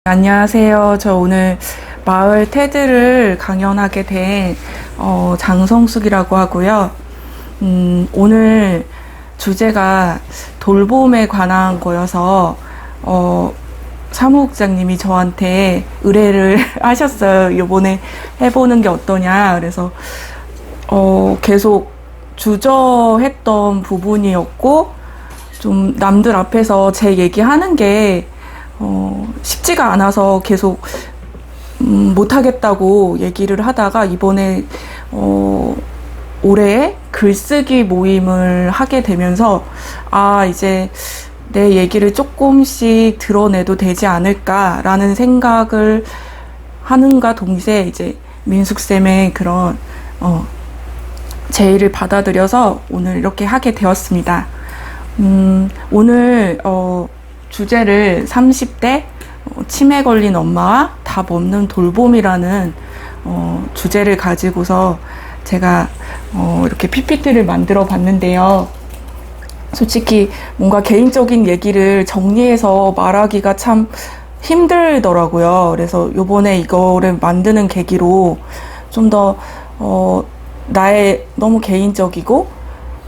안녕하세요. 저 오늘 마을 테드를 강연하게 된 장성숙이라고 하고요. 오늘 주제가 돌봄에 관한 거여서 사무국장님이 저한테 의뢰를 하셨어요. 이번에 해보는 게 어떠냐. 그래서 계속 주저했던 부분이었고 좀 남들 앞에서 제 얘기하는 게 쉽지가 않아서 계속 못하겠다고 얘기를 하다가 이번에 올해 글쓰기 모임을 하게 되면서 이제 내 얘기를 조금씩 드러내도 되지 않을까라는 생각을 하는가 동시에 이제 민숙쌤의 그런 제의를 받아들여서 오늘 이렇게 하게 되었습니다. 오늘 주제를 30대 치매 걸린 엄마와 답 없는 돌봄이라는 주제를 가지고서 제가 이렇게 PPT를 만들어 봤는데요. 솔직히 뭔가 개인적인 얘기를 정리해서 말하기가 참 힘들더라고요. 그래서 요번에 이거를 만드는 계기로 좀 더 나의 너무 개인적이고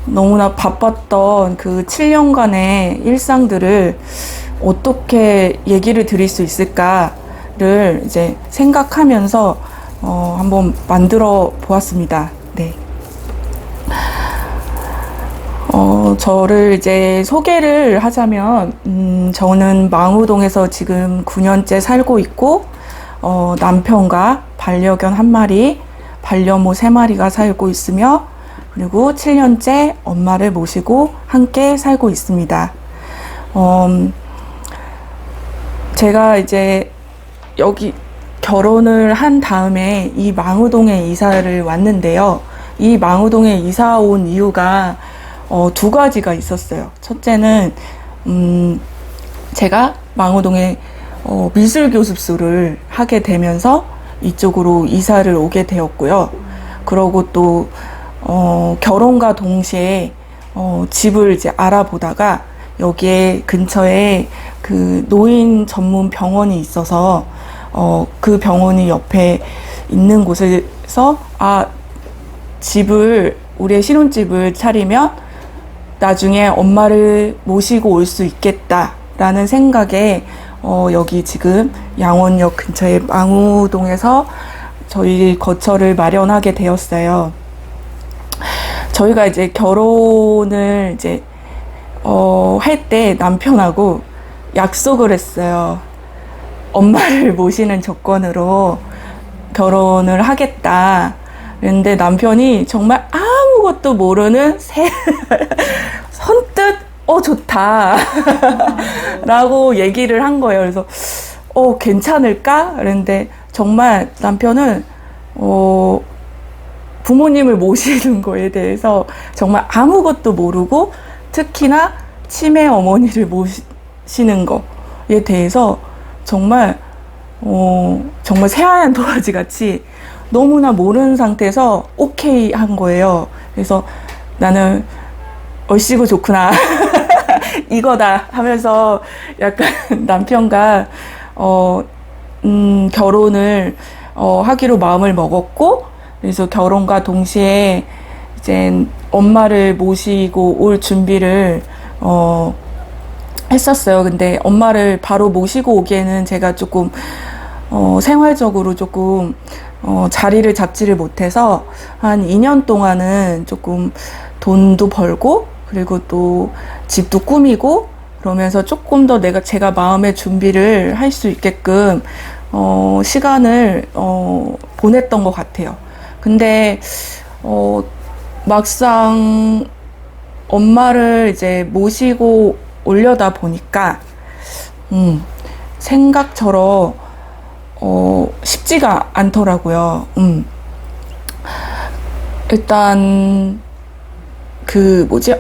너무나 바빴던 그 7년간의 일상들을 어떻게 얘기를 드릴 수 있을까를 이제 생각하면서 한번 만들어 보았습니다. 네. 저를 이제 소개를 하자면, 저는 망우동에서 지금 9년째 살고 있고, 남편과 반려견 1마리, 반려모 3마리가 살고 있으며, 그리고 7년째 엄마를 모시고 함께 살고 있습니다. 제가 이제 여기 결혼을 한 다음에 이 망우동에 이사를 왔는데요. 이 망우동에 이사 온 이유가 2가지가 있었어요. 첫째는 제가 망우동에 미술교습소를 하게 되면서 이쪽으로 이사를 오게 되었고요. 그러고 또 결혼과 동시에 집을 이제 알아보다가 여기에 근처에 그 노인 전문 병원이 있어서 그 병원이 옆에 있는 곳에서 우리의 신혼집을 차리면 나중에 엄마를 모시고 올 수 있겠다라는 생각에 여기 지금 양원역 근처에 망우동에서 저희 거처를 마련하게 되었어요. 저희가 이제 결혼을 이제 할 때 남편하고 약속을 했어요. 엄마를 모시는 조건으로 결혼을 하겠다. 그런데 남편이 정말 아무것도 모르는 선뜻 좋다 라고 얘기를 한 거예요. 그래서 괜찮을까? 그런데 정말 남편은 부모님을 모시는 거에 대해서 정말 아무것도 모르고 특히나 치매 어머니를 모시는 거에 대해서 정말 새하얀 도화지 같이 너무나 모르는 상태에서 오케이 한 거예요. 그래서 나는 얼씨구 좋구나 이거다 하면서 약간 남편과 결혼을 하기로 마음을 먹었고, 그래서 결혼과 동시에 이제 엄마를 모시고 올 준비를 했었어요. 근데 엄마를 바로 모시고 오기에는 제가 조금 생활적으로 조금 자리를 잡지를 못해서 한 2년 동안은 조금 돈도 벌고 그리고 또 집도 꾸미고 그러면서 조금 더 제가 마음의 준비를 할 수 있게끔 시간을 보냈던 것 같아요. 근데 막상 엄마를 이제 모시고 오려다 보니까 생각처럼 쉽지가 않더라고요. 일단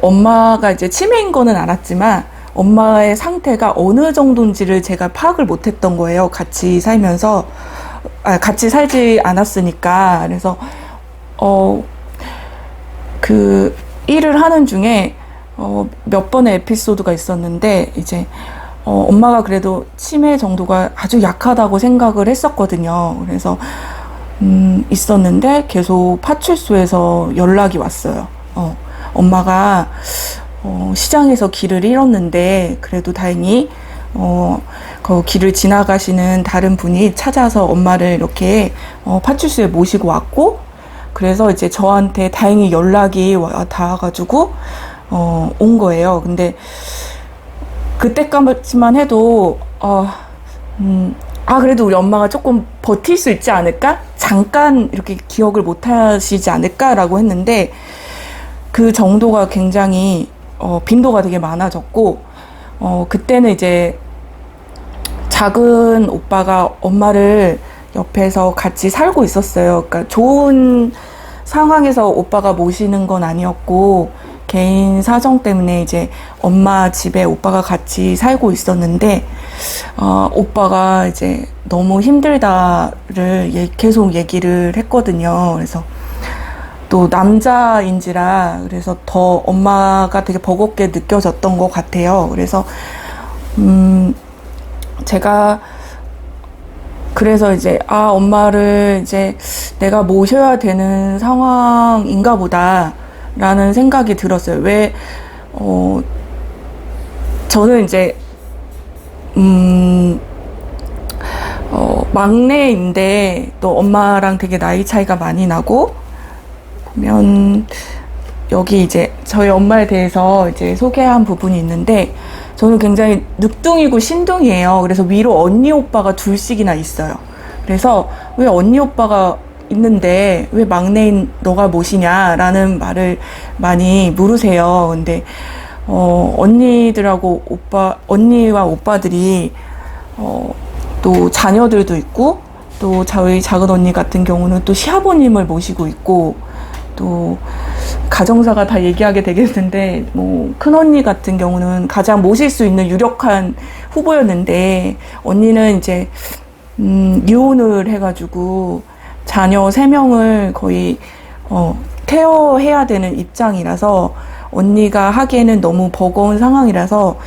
엄마가 이제 치매인 거는 알았지만 엄마의 상태가 어느 정도인지를 제가 파악을 못했던 거예요. 같이 살면서 같이 살지 않았으니까. 그래서 일을 하는 중에 몇 번의 에피소드가 있었는데, 이제 엄마가 그래도 치매 정도가 아주 약하다고 생각을 했었거든요. 그래서 있었는데 계속 파출소에서 연락이 왔어요. 엄마가 시장에서 길을 잃었는데 그래도 다행히 그 길을 지나가시는 다른 분이 찾아서 엄마를 이렇게 파출소에 모시고 왔고, 그래서 이제 저한테 다행히 연락이 닿아가지고 온 거예요. 근데 그때까지만 해도 그래도 우리 엄마가 조금 버틸 수 있지 않을까? 잠깐 이렇게 기억을 못 하시지 않을까라고 했는데, 그 정도가 굉장히 빈도가 되게 많아졌고, 그때는 이제 작은 오빠가 엄마를 옆에서 같이 살고 있었어요. 그러니까 좋은 상황에서 오빠가 모시는 건 아니었고, 개인 사정 때문에 이제 엄마 집에 오빠가 같이 살고 있었는데, 오빠가 이제 너무 힘들다를 계속 얘기를 했거든요. 그래서 또 남자인지라 그래서 더 엄마가 되게 버겁게 느껴졌던 것 같아요. 그래서 제가 그래서 이제 엄마를 이제 내가 모셔야 되는 상황인가 보다 라는 생각이 들었어요. 왜 저는 이제 막내인데 또 엄마랑 되게 나이 차이가 많이 나고, 보면 여기 이제 저희 엄마에 대해서 이제 소개한 부분이 있는데, 저는 굉장히 늦둥이고 신둥이에요. 그래서 위로 언니 오빠가 둘씩이나 있어요. 그래서 왜 언니 오빠가 있는데 왜 막내인 너가 모시냐라는 말을 많이 물으세요. 근데 언니들하고 언니와 오빠들이 또 자녀들도 있고, 또 저희 작은 언니 같은 경우는 또 시아버님을 모시고 있고, 또 가정사가 다 얘기하게 되겠는데, 뭐 큰 언니 같은 경우는 가장 모실 수 있는 유력한 후보였는데, 언니는 이제 이혼을 해가지고 자녀 3명을 거의 케어해야 되는 입장이라서, 언니가 하기에는 너무 버거운 상황이라서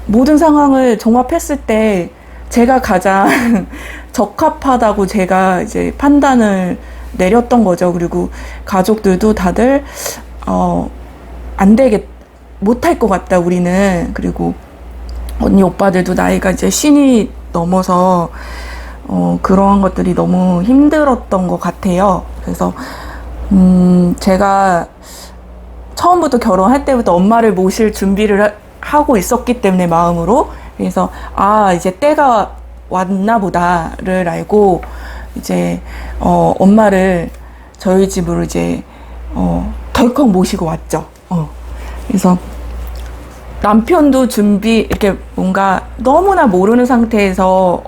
모든 상황을 종합했을 때 제가 가장 적합하다고 제가 이제 판단을 내렸던 거죠. 그리고 가족들도 다들 못할 것 같다 우리는. 그리고 언니 오빠들도 나이가 이제 쉰이 넘어서 그러한 것들이 너무 힘들었던 것 같아요. 그래서 제가 처음부터 결혼할 때부터 엄마를 모실 준비를 하고 있었기 때문에, 마음으로. 그래서 이제 때가 왔나 보다를 알고 이제 엄마를 저희 집으로 이제 덜컥 모시고 왔죠. 그래서 남편도 이렇게 뭔가 너무나 모르는 상태에서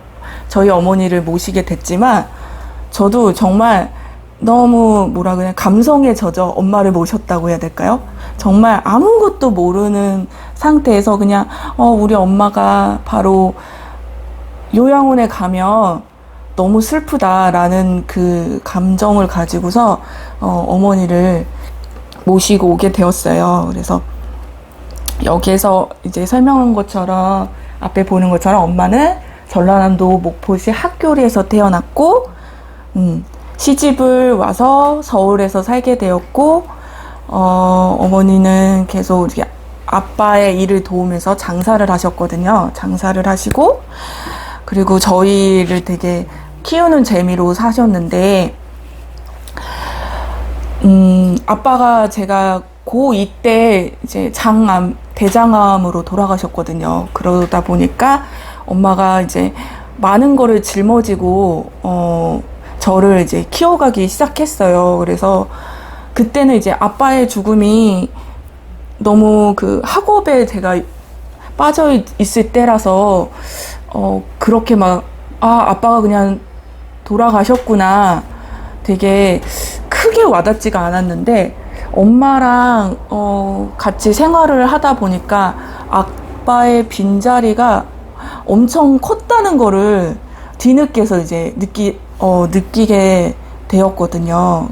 저희 어머니를 모시게 됐지만, 저도 정말 너무 감성에 젖어 엄마를 모셨다고 해야 될까요? 정말 아무것도 모르는 상태에서 그냥 우리 엄마가 바로 요양원에 가면 너무 슬프다라는 그 감정을 가지고서 어머니를 모시고 오게 되었어요. 그래서 여기에서 이제 설명한 것처럼, 앞에 보는 것처럼 엄마는 전라남도 목포시 학교리에서 태어났고, 시집을 와서 서울에서 살게 되었고, 어머니는 계속 아빠의 일을 도우면서 장사를 하셨거든요. 장사를 하시고, 그리고 저희를 되게 키우는 재미로 사셨는데, 아빠가 제가 고2 때 이제 대장암으로 돌아가셨거든요. 그러다 보니까 엄마가 이제 많은 거를 짊어지고, 저를 이제 키워가기 시작했어요. 그래서 그때는 이제 아빠의 죽음이 너무 그 학업에 제가 빠져 있을 때라서 그렇게 아빠가 그냥 돌아가셨구나, 되게 크게 와닿지가 않았는데, 엄마랑 같이 생활을 하다 보니까 아빠의 빈자리가 엄청 컸다는 거를 뒤늦게서 이제 느끼게 되었거든요.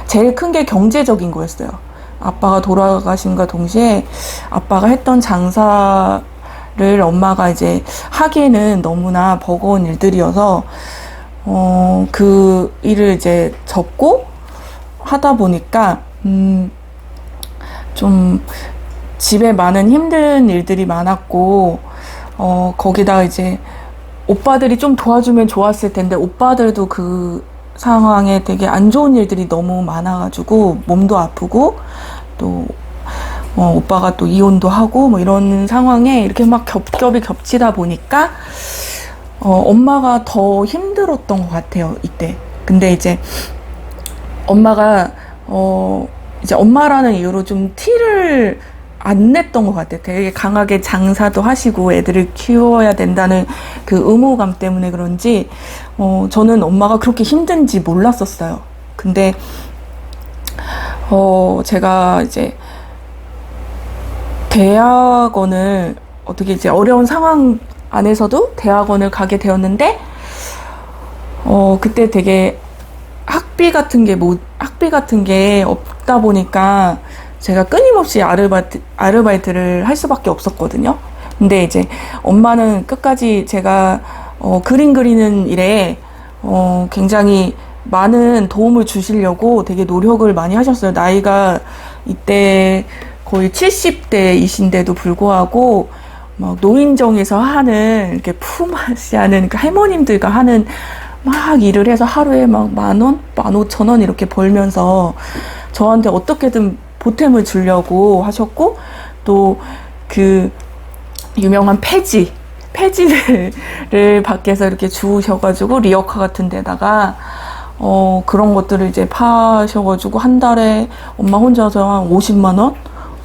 제일 큰 게 경제적인 거였어요. 아빠가 돌아가신과 동시에 아빠가 했던 장사를 엄마가 이제 하기에는 너무나 버거운 일들이어서, 그 일을 이제 접고 하다 보니까, 좀 집에 많은 힘든 일들이 많았고, 거기다가 이제 오빠들이 좀 도와주면 좋았을 텐데, 오빠들도 그 상황에 되게 안 좋은 일들이 너무 많아가지고, 몸도 아프고, 또, 오빠가 또 이혼도 하고, 뭐 이런 상황에 이렇게 막 겹겹이 겹치다 보니까, 엄마가 더 힘들었던 것 같아요, 이때. 근데 이제, 엄마가, 이제 엄마라는 이유로 좀 티를 안 냈던 것 같아요. 되게 강하게 장사도 하시고 애들을 키워야 된다는 그 의무감 때문에 그런지, 저는 엄마가 그렇게 힘든지 몰랐었어요. 근데, 제가 이제 대학원을 어떻게 이제 어려운 상황 안에서도 대학원을 가게 되었는데, 그때 되게 학비 같은 게 없다 보니까 제가 끊임없이 아르바이트를 할 수밖에 없었거든요. 근데 이제 엄마는 끝까지 제가 그림 그리는 일에 굉장히 많은 도움을 주시려고 되게 노력을 많이 하셨어요. 나이가 이때 거의 70대이신데도 불구하고 막 노인정에서 하는 이렇게 푸마시하는 그 할머님들과 하는 막 일을 해서 하루에 막 10,000원, 15,000원 이렇게 벌면서 저한테 어떻게든 보탬을 주려고 하셨고, 또 그 유명한 폐지를 밖에서 이렇게 주우셔가지고 리어카 같은 데다가 그런 것들을 이제 파셔가지고 한 달에 엄마 혼자서 한 50만 원,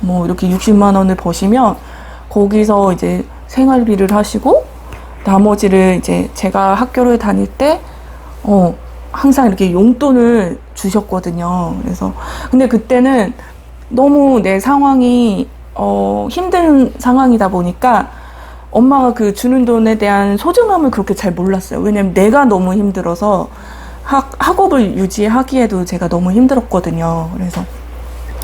뭐 이렇게 60만 원을 버시면 거기서 이제 생활비를 하시고, 나머지를 이제 제가 학교를 다닐 때 항상 이렇게 용돈을 주셨거든요. 그래서 근데 그때는 너무 내 상황이 힘든 상황이다 보니까 엄마가 그 주는 돈에 대한 소중함을 그렇게 잘 몰랐어요. 왜냐면 내가 너무 힘들어서 학업을 유지하기에도 제가 너무 힘들었거든요. 그래서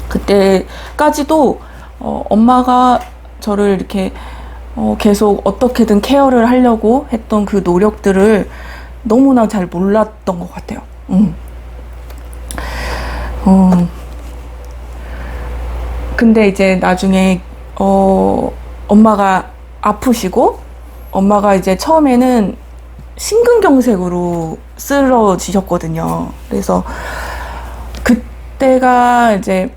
그때까지도 엄마가 저를 이렇게 계속 어떻게든 케어를 하려고 했던 그 노력들을 너무나 잘 몰랐던 것 같아요. 근데 이제 나중에 엄마가 아프시고, 엄마가 이제 처음에는 심근경색으로 쓰러지셨거든요. 그래서 그때가 이제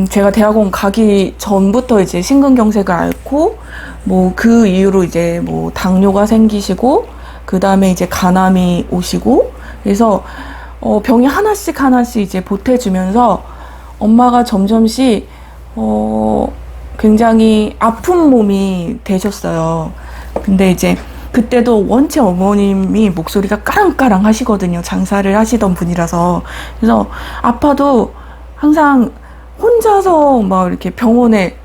제가 대학원 가기 전부터 이제 심근경색을 앓고, 뭐 그 이후로 이제 뭐 당뇨가 생기시고, 그 다음에 이제 간암이 오시고, 그래서 병이 하나씩 이제 보태주면서 엄마가 점점씩 굉장히 아픈 몸이 되셨어요. 근데 이제 그때도 원체 어머님이 목소리가 까랑까랑 하시거든요. 장사를 하시던 분이라서. 그래서 아파도 항상 혼자서 막 이렇게 병원에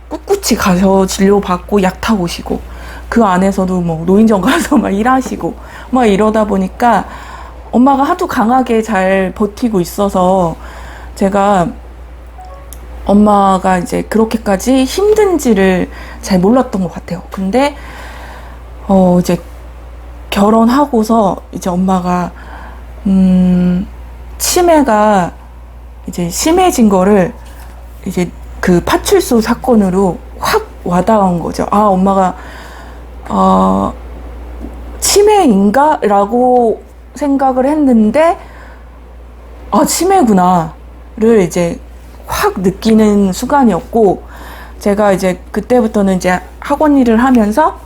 꿋꿋이 가서 진료받고 약 타고 오시고, 그 안에서도 뭐 노인정 가서 막 일하시고 막 이러다 보니까 엄마가 하도 강하게 잘 버티고 있어서 제가 엄마가 이제 그렇게까지 힘든지를 잘 몰랐던 것 같아요. 근데 이제 결혼하고서 이제 엄마가 치매가 이제 심해진 거를 이제 그 파출소 사건으로 확 와닿은 거죠. 아, 엄마가 치매인가? 라고 생각을 했는데, 아, 치매구나를 이제 확 느끼는 순간이었고, 제가 이제 그때부터는 이제 학원 일을 하면서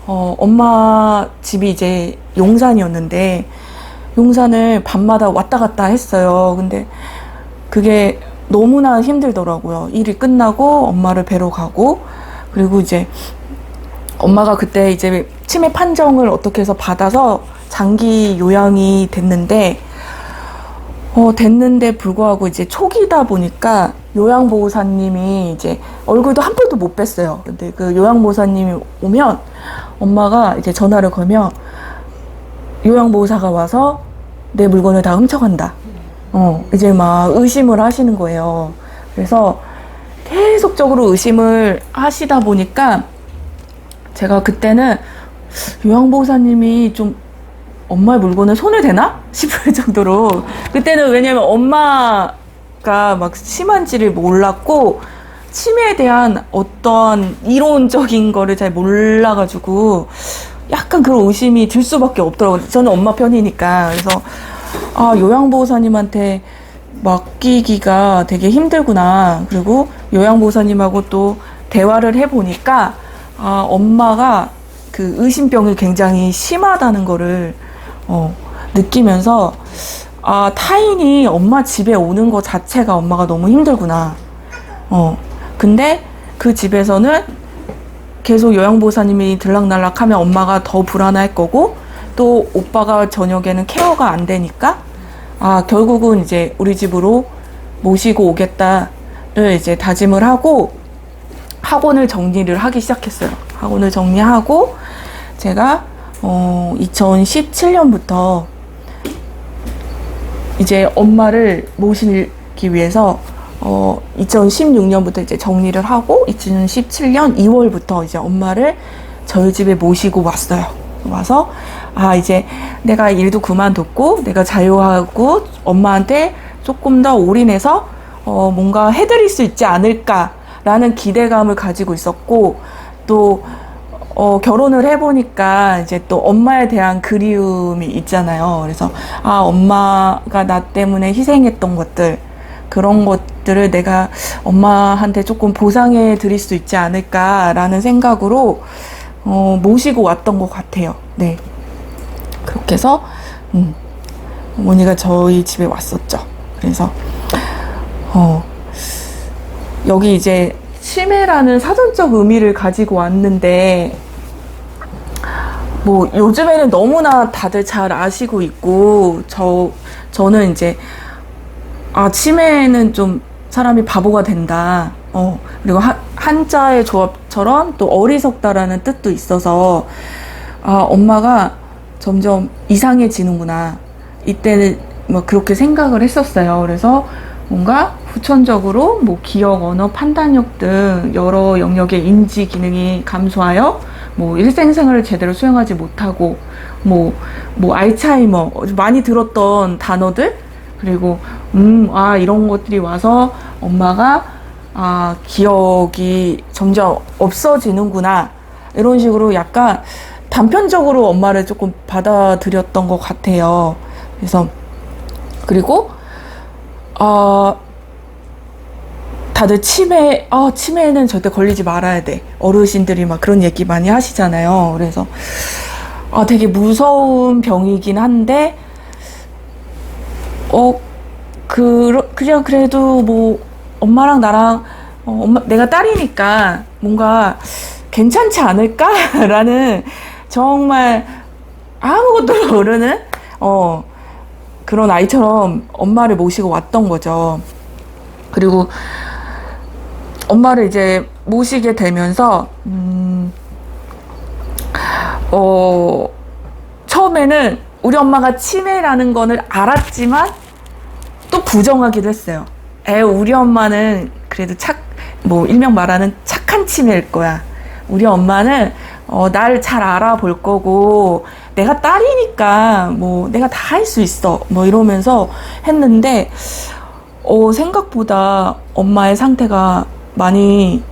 엄마 집이 이제 용산이었는데 용산을 밤마다 왔다 갔다 했어요. 근데 그게 너무나 힘들더라고요. 일이 끝나고 엄마를 뵈러 가고, 그리고 이제 엄마가 그때 이제 치매 판정을 어떻게 해서 받아서 장기 요양이 됐는데 불구하고 이제 초기다 보니까 요양보호사님이 이제 얼굴도 한 번도 못 뵀어요. 근데 그 요양보호사님이 오면 엄마가 이제 전화를 걸면 요양보호사가 와서 내 물건을 다 훔쳐간다. 이제 막 의심을 하시는 거예요. 그래서 계속적으로 의심을 하시다 보니까 제가 그때는 요양보호사님이 좀 엄마의 물건에 손을 대나 싶을 정도로, 그때는 왜냐면 엄마가 막 심한지를 몰랐고 치매에 대한 어떤 이론적인 거를 잘 몰라가지고 약간 그런 의심이 들 수밖에 없더라고요. 저는 엄마 편이니까. 그래서 요양보호사님한테 맡기기가 되게 힘들구나. 그리고 요양보호사님하고 또 대화를 해보니까 엄마가 그 의심병이 굉장히 심하다는 거를 느끼면서 타인이 엄마 집에 오는 거 자체가 엄마가 너무 힘들구나. 근데 그 집에서는 계속 요양보호사님이 들락날락하면 엄마가 더 불안할 거고, 또 오빠가 저녁에는 케어가 안 되니까 결국은 이제 우리 집으로 모시고 오겠다를 이제 다짐을 하고 학원을 정리를 하기 시작했어요. 학원을 정리하고 제가 2017년부터 이제 엄마를 모시기 위해서 2016년부터 이제 정리를 하고 2017년 2월부터 이제 엄마를 저희 집에 모시고 왔어요. 와서 이제 내가 일도 그만뒀고 내가 자유하고 엄마한테 조금 더 올인해서 뭔가 해드릴 수 있지 않을까라는 기대감을 가지고 있었고, 또 결혼을 해보니까 이제 또 엄마에 대한 그리움이 있잖아요. 그래서 엄마가 나 때문에 희생했던 것들, 그런 것들을 내가 엄마한테 조금 보상해 드릴 수 있지 않을까라는 생각으로 모시고 왔던 것 같아요. 네. 그렇게 해서 어머니가 저희 집에 왔었죠. 그래서 여기 이제 치매라는 사전적 의미를 가지고 왔는데, 뭐 요즘에는 너무나 다들 잘 아시고 있고, 저는 이제 치매는 좀 사람이 바보가 된다. 그리고 한자의 조합처럼 또 어리석다라는 뜻도 있어서 엄마가 점점 이상해지는구나. 이때는 뭐 그렇게 생각을 했었어요. 그래서 뭔가 후천적으로 뭐 기억, 언어, 판단력 등 여러 영역의 인지 기능이 감소하여 뭐 일생생활을 제대로 수행하지 못하고 뭐 알츠하이머, 많이 들었던 단어들, 그리고 이런 것들이 와서 엄마가 기억이 점점 없어지는구나, 이런 식으로 약간 단편적으로 엄마를 조금 받아들였던 것 같아요. 그래서 그리고 다들 치매는 절대 걸리지 말아야 돼. 어르신들이 막 그런 얘기 많이 하시잖아요. 그래서 되게 무서운 병이긴 한데 그냥 그래도 뭐 엄마랑 나랑 내가 딸이니까 뭔가 괜찮지 않을까라는 정말 아무것도 모르는 그런 아이처럼 엄마를 모시고 왔던 거죠. 그리고 엄마를 이제 모시게 되면서 처음에는 우리 엄마가 치매라는 거를 알았지만 또 부정하기도 했어요. 우리 엄마는 그래도 일명 말하는 착한 치매일 거야. 우리 엄마는 나를 잘 알아볼 거고 내가 딸이니까 뭐 내가 다 할 수 있어, 뭐 이러면서 했는데 생각보다 엄마의 상태가 많이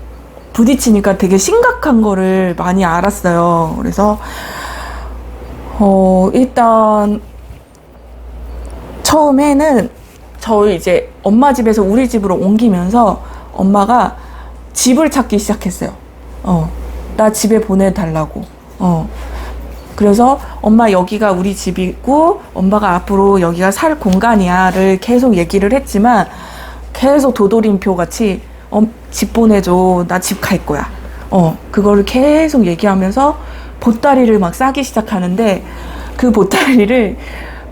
부딪히니까 되게 심각한 거를 많이 알았어요. 그래서 일단 처음에는 저희 이제 엄마 집에서 우리 집으로 옮기면서 엄마가 집을 찾기 시작했어요. 나 집에 보내달라고. 그래서 엄마 여기가 우리 집이고 엄마가 앞으로 여기가 살 공간이야를 계속 얘기를 했지만, 계속 도돌이표 같이 집 보내줘, 나 집 갈 거야. 그거를 계속 얘기하면서 보따리를 막 싸기 시작하는데, 그 보따리를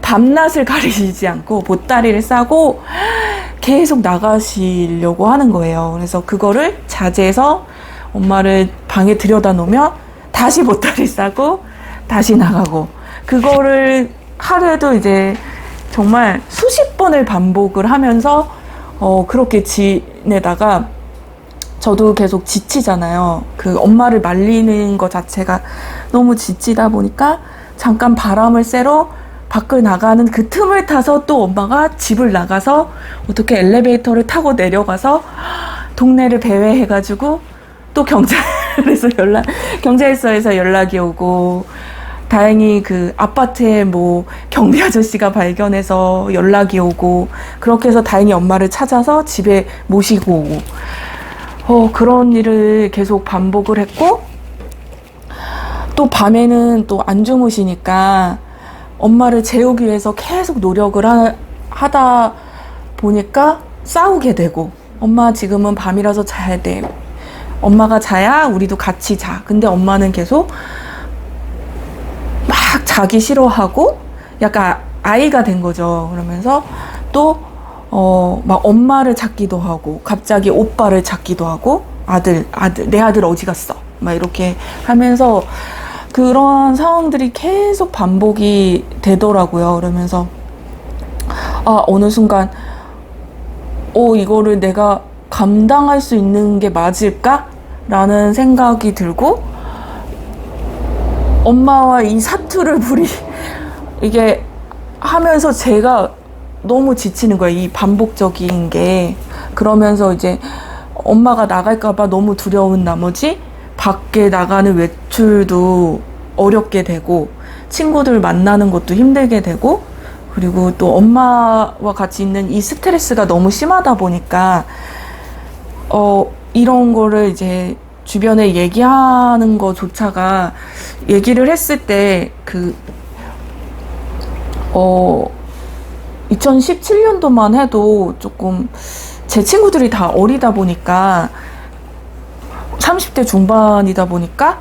밤낮을 가리지 않고 보따리를 싸고 계속 나가시려고 하는 거예요. 그래서 그거를 자제해서 엄마를 방에 들여다 놓으면 다시 보따리 싸고 다시 나가고, 그거를 하루에도 이제 정말 수십 번을 반복을 하면서 그렇게 지내다가 저도 계속 지치잖아요. 그 엄마를 말리는 것 자체가 너무 지치다 보니까 잠깐 바람을 쐬러 밖을 나가는 그 틈을 타서 또 엄마가 집을 나가서 어떻게 엘리베이터를 타고 내려가서 동네를 배회해가지고 또 경찰서에서 연락이 오고, 다행히 그 아파트에 뭐 경비 아저씨가 발견해서 연락이 오고, 그렇게 해서 다행히 엄마를 찾아서 집에 모시고 오고, 그런 일을 계속 반복을 했고, 또 밤에는 또 안 주무시니까 엄마를 재우기 위해서 계속 노력을 하다 보니까 싸우게 되고, 엄마 지금은 밤이라서 자야 돼. 엄마가 자야 우리도 같이 자. 근데 엄마는 계속 막 자기 싫어하고 약간 아이가 된 거죠. 그러면서 또 막 엄마를 찾기도 하고, 갑자기 오빠를 찾기도 하고, 내 아들 어디 갔어? 막 이렇게 하면서 그런 상황들이 계속 반복이 되더라고요. 그러면서 어느 순간 이거를 내가 감당할 수 있는 게 맞을까? 라는 생각이 들고, 엄마와 이 사투를 이게 하면서 제가 너무 지치는 거예요. 이 반복적인 게. 그러면서 이제 엄마가 나갈까봐 너무 두려운 나머지 밖에 나가는 외출도 어렵게 되고, 친구들 만나는 것도 힘들게 되고, 그리고 또 엄마와 같이 있는 이 스트레스가 너무 심하다 보니까 이런 거를 이제 주변에 얘기하는 거조차가, 얘기를 했을 때 2017년도만 해도 조금 제 친구들이 다 어리다 보니까, 30대 중반이다 보니까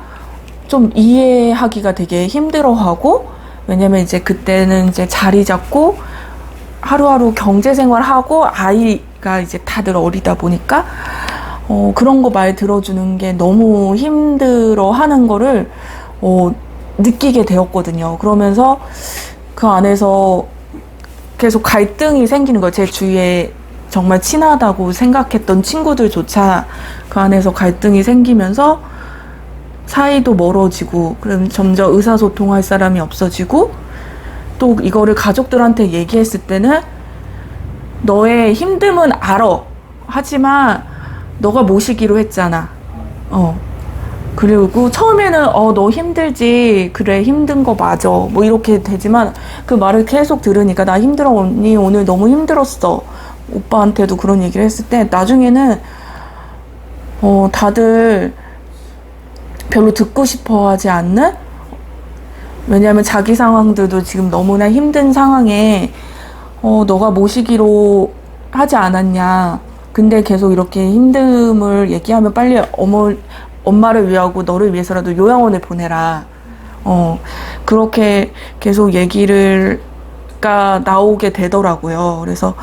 좀 이해하기가 되게 힘들어하고, 왜냐면 이제 그때는 이제 자리 잡고 하루하루 경제생활하고 아이가 이제 다들 어리다 보니까 그런 거 말 들어주는 게 너무 힘들어 하는 거를 느끼게 되었거든요. 그러면서 그 안에서 계속 갈등이 생기는 거예요. 제 주위에 정말 친하다고 생각했던 친구들조차 그 안에서 갈등이 생기면서 사이도 멀어지고, 그럼 점점 의사소통할 사람이 없어지고, 또 이거를 가족들한테 얘기했을 때는 너의 힘듦은 알아. 하지만 너가 모시기로 했잖아. 그리고 처음에는 너 힘들지. 그래, 힘든 거 맞아. 뭐 이렇게 되지만 그 말을 계속 들으니까 나 힘들어. 언니 오늘 너무 힘들었어. 오빠한테도 그런 얘기를 했을 때 나중에는 다들 별로 듣고 싶어 하지 않는? 왜냐면 자기 상황들도 지금 너무나 힘든 상황에 너가 모시기로 하지 않았냐. 근데 계속 이렇게 힘듦을 얘기하면 빨리 엄마를 위하고 너를 위해서라도 요양원을 보내라. 그렇게 계속 얘기가 나오게 되더라고요. 그래서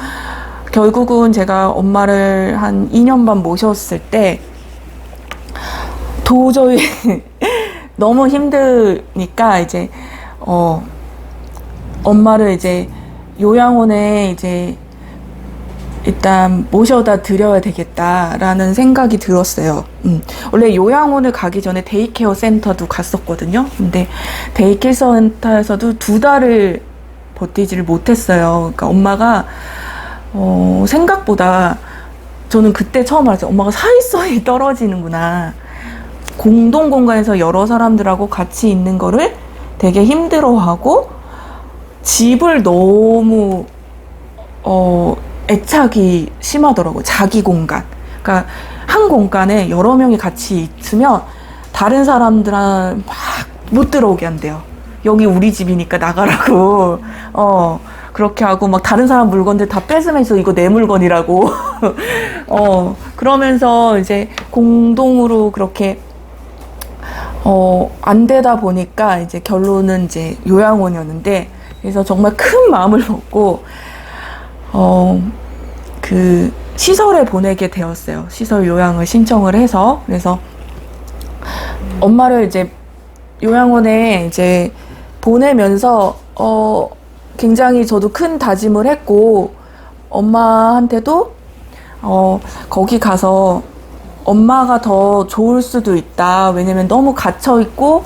결국은 제가 엄마를 한 2년 반 모셨을 때 도저히 너무 힘드니까 이제 엄마를 이제 요양원에 이제 일단 모셔다 드려야 되겠다라는 생각이 들었어요. 원래 요양원을 가기 전에 데이케어 센터도 갔었거든요. 근데 데이케어 센터에서도 2달을 버티지를 못했어요. 그러니까 엄마가 생각보다, 저는 그때 처음 알았어요. 엄마가 사회성이 떨어지는구나. 공동 공간에서 여러 사람들하고 같이 있는 거를 되게 힘들어하고, 집을 너무 애착이 심하더라고요. 자기 공간. 그러니까 한 공간에 여러 명이 같이 있으면 다른 사람들은 막 못 들어오게 한대요. 여기 우리 집이니까 나가라고. 그렇게 하고 막 다른 사람 물건들 다 뺏으면서 이거 내 물건이라고. 그러면서 이제 공동으로 그렇게 안 되다 보니까 이제 결론은 이제 요양원이었는데, 그래서 정말 큰 마음을 먹고 그 시설에 보내게 되었어요. 시설 요양을 신청을 해서. 그래서 엄마를 이제 요양원에 이제 보내면서 굉장히 저도 큰 다짐을 했고, 엄마한테도 거기 가서 엄마가 더 좋을 수도 있다. 왜냐면 너무 갇혀있고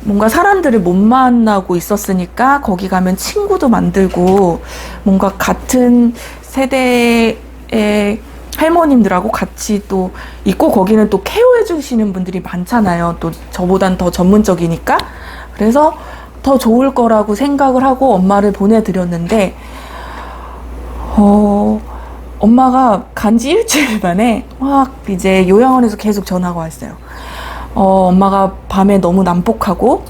뭔가 사람들을 못 만나고 있었으니까 거기 가면 친구도 만들고 뭔가 같은 세대의 할머님들하고 같이 또 있고 거기는 또 케어해 주시는 분들이 많잖아요. 또 저보단 더 전문적이니까. 그래서 더 좋을 거라고 생각을 하고 엄마를 보내드렸는데 엄마가 간지 일주일 만에 막 이제 요양원에서 계속 전화가 왔어요. 엄마가 밤에 너무 난폭하고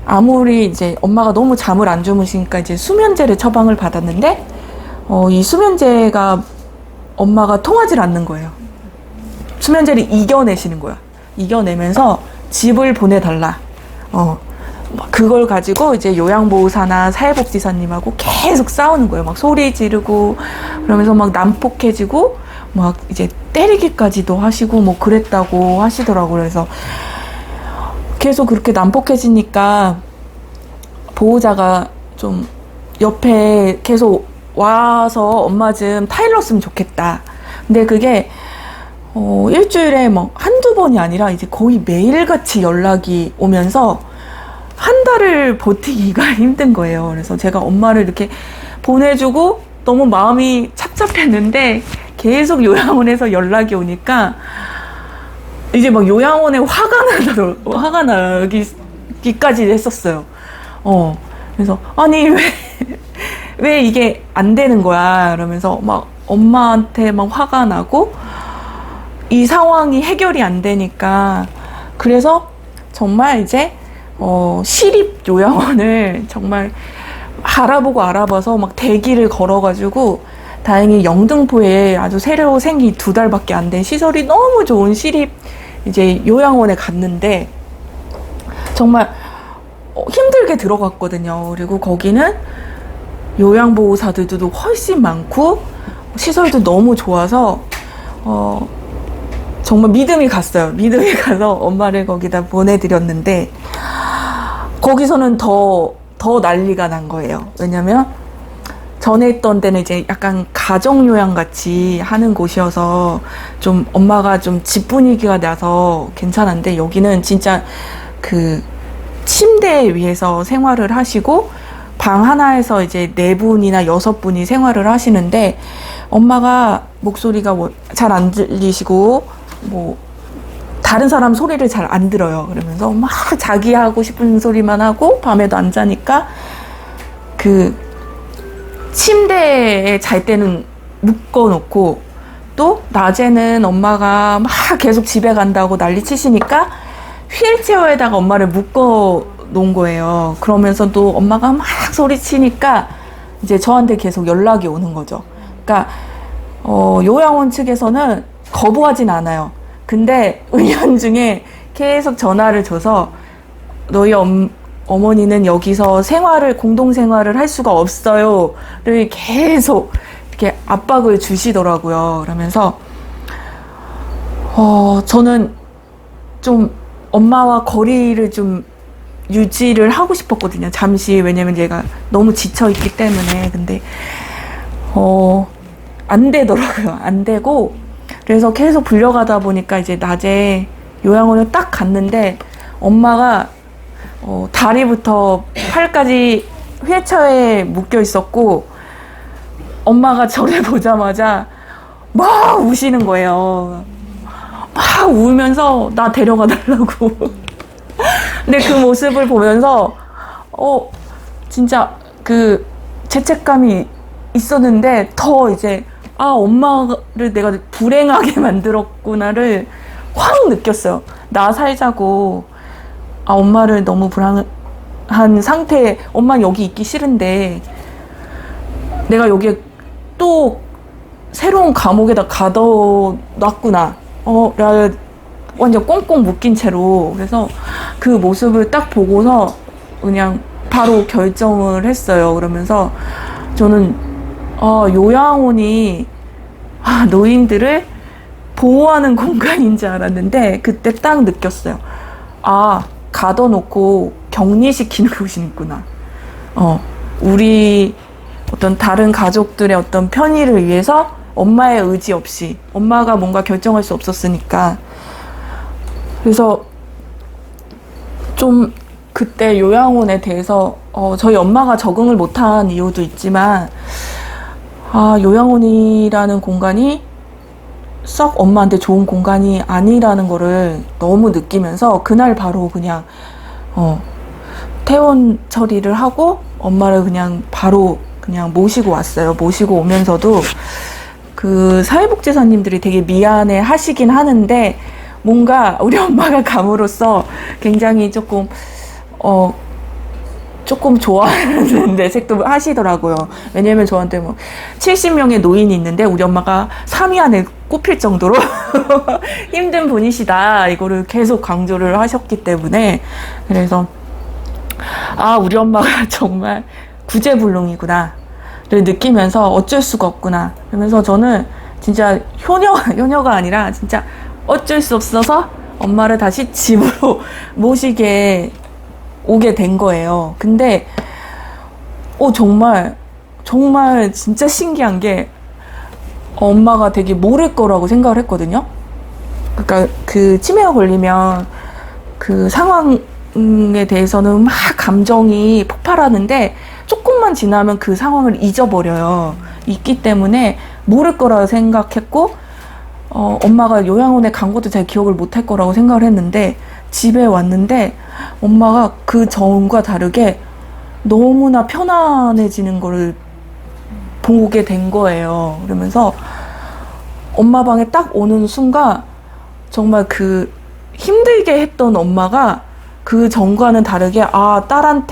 아무리 이제 엄마가 너무 잠을 안 주무시니까 이제 수면제를 처방을 받았는데 이 수면제가 엄마가 통하질 않는 거예요. 수면제를 이겨내시는 거야. 이겨내면서 집을 보내달라. 그걸 가지고 이제 요양보호사나 사회복지사님하고 계속 싸우는 거예요. 막 소리 지르고 그러면서 막 난폭해지고 막 이제 때리기까지도 하시고 뭐 그랬다고 하시더라고요. 그래서 계속 그렇게 난폭해지니까 보호자가 좀 옆에 계속 와서 엄마 좀 타일렀으면 좋겠다. 근데 그게 일주일에 뭐 한두 번이 아니라 이제 거의 매일같이 연락이 오면서 한 달을 버티기가 힘든 거예요. 그래서 제가 엄마를 이렇게 보내주고 너무 마음이 착잡했는데 계속 요양원에서 연락이 오니까 이제 막 요양원에 화가 나기까지 했었어요. 그래서 아니 왜 이게 안 되는 거야? 이러면서 막 엄마한테 막 화가 나고 이 상황이 해결이 안 되니까 그래서 정말 이제 시립 요양원을 정말 알아봐서 막 대기를 걸어가지고 다행히 영등포에 아주 새로 생긴 2달밖에 안 된 시설이 너무 좋은 시립 이제 요양원에 갔는데 정말 힘들게 들어갔거든요. 그리고 거기는 요양보호사들도 훨씬 많고 시설도 너무 좋아서 정말 믿음이 갔어요. 믿음이 가서 엄마를 거기다 보내드렸는데 거기서는 더 난리가 난 거예요. 왜냐면 전에 있던 데는 이제 약간 가정요양 같이 하는 곳이어서 좀 엄마가 좀 집 분위기가 나서 괜찮은데 여기는 진짜 그 침대 위에서 생활을 하시고 방 하나에서 이제 4분이나 6분이 생활을 하시는데 엄마가 목소리가 뭐 잘 안 들리시고 뭐 다른 사람 소리를 잘 안 들어요. 그러면서 막 자기 하고 싶은 소리만 하고 밤에도 안 자니까 그 침대에 잘 때는 묶어놓고 또 낮에는 엄마가 막 계속 집에 간다고 난리 치시니까 휠체어에다가 엄마를 묶어 놓은 거예요. 그러면서도 엄마가 막 소리치니까 이제 저한테 계속 연락이 오는 거죠. 그러니까 요양원 측에서는 거부하진 않아요. 근데 은연중에 계속 전화를 줘서 너희 어머니는 여기서 공동 생활을 할 수가 없어요를 계속 이렇게 압박을 주시더라고요. 그러면서 저는 좀 엄마와 거리를 좀 유지를 하고 싶었거든요. 잠시. 왜냐면 얘가 너무 지쳐있기 때문에. 근데 안 되더라고요. 안 되고 그래서 계속 불려가다 보니까 이제 낮에 요양원을 딱 갔는데 엄마가 다리부터 팔까지 휠체어에 묶여 있었고 엄마가 저를 보자마자 막 우시는 거예요. 막 울면서 나 데려가 달라고. 근데 그 모습을 보면서 진짜 그 죄책감이 있었는데 더 이제 엄마를 내가 불행하게 만들었구나를 확 느꼈어요. 나 살자고 엄마를 너무 불행한 상태에 엄마 여기 있기 싫은데 내가 여기에 또 새로운 감옥에다 가둬놨구나. 완전 꽁꽁 묶인 채로. 그래서 그 모습을 딱 보고서 그냥 바로 결정을 했어요. 그러면서 저는 요양원이 노인들을 보호하는 공간인 줄 알았는데 그때 딱 느꼈어요. 가둬놓고 격리시키는 곳이구나. 우리 어떤 다른 가족들의 어떤 편의를 위해서 엄마의 의지 없이 엄마가 뭔가 결정할 수 없었으니까. 그래서 좀 그때 요양원에 대해서 저희 엄마가 적응을 못한 이유도 있지만 요양원이라는 공간이 썩 엄마한테 좋은 공간이 아니라는 거를 너무 느끼면서 그날 바로 그냥 퇴원 처리를 하고 엄마를 그냥 바로 그냥 모시고 왔어요. 모시고 오면서도 그 사회복지사님들이 되게 미안해 하시긴 하는데 뭔가 우리 엄마가 감으로써 굉장히 조금 좋아하는 내색도 하시더라고요. 왜냐면 저한테 뭐 70명의 노인이 있는데 우리 엄마가 3위 안에 꼽힐 정도로 힘든 분이시다. 이거를 계속 강조를 하셨기 때문에. 그래서 우리 엄마가 정말 구제불능이구나 를 느끼면서 어쩔 수가 없구나. 그러면서 저는 진짜 효녀가 아니라 진짜 어쩔 수 없어서 엄마를 다시 집으로 모시게 오게 된 거예요. 근데 정말 진짜 신기한 게 엄마가 되게 모를 거라고 생각을 했거든요. 그러니까 그 치매가 걸리면 그 상황에 대해서는 막 감정이 폭발하는데 조금만 지나면 그 상황을 잊어버려요. 있기 때문에 모를 거라고 생각했고 엄마가 요양원에 간 것도 잘 기억을 못 할 거라고 생각을 했는데 집에 왔는데 엄마가 그 전과 다르게 너무나 편안해지는 거를 보게 된 거예요. 그러면서 엄마 방에 딱 오는 순간 정말 그 힘들게 했던 엄마가 그 전과는 다르게 딸을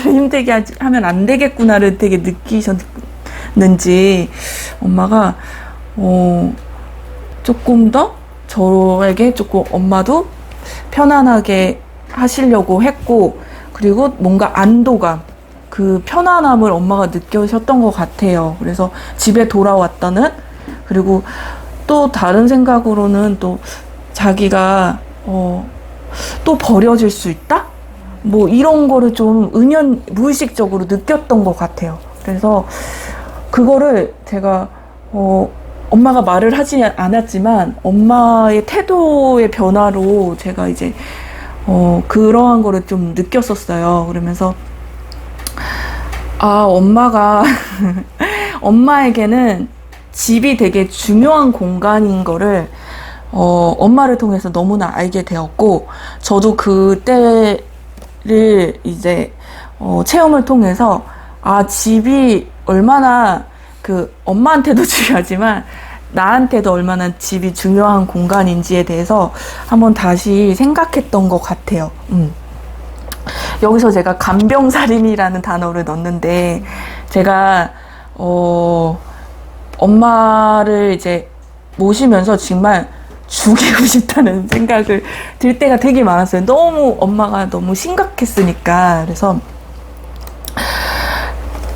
힘들게 하면 안 되겠구나를 되게 느끼셨는지 엄마가 조금 더 저에게 조금 엄마도 편안하게 하시려고 했고, 그리고 뭔가 안도감, 그 편안함을 엄마가 느끼셨던 것 같아요. 그래서 집에 돌아왔다는, 그리고 또 다른 생각으로는 또 자기가 또 버려질 수 있다? 뭐 이런 거를 좀 무의식적으로 느꼈던 것 같아요. 그래서 그거를 제가 엄마가 말을 하지 않았지만 엄마의 태도의 변화로 제가 이제 그러한 거를 좀 느꼈었어요. 그러면서 엄마가 엄마에게는 집이 되게 중요한 공간인 거를 엄마를 통해서 너무나 알게 되었고, 저도 그때를 이제 체험을 통해서 집이 얼마나 그 엄마한테도 중요하지만 나한테도 얼마나 집이 중요한 공간인지에 대해서 한번 다시 생각했던 것 같아요. 여기서 제가 간병살인이라는 단어를 넣었는데, 제가 엄마를 이제 모시면서 정말 죽이고 싶다는 생각을 들 때가 되게 많았어요. 너무 엄마가 너무 심각했으니까. 그래서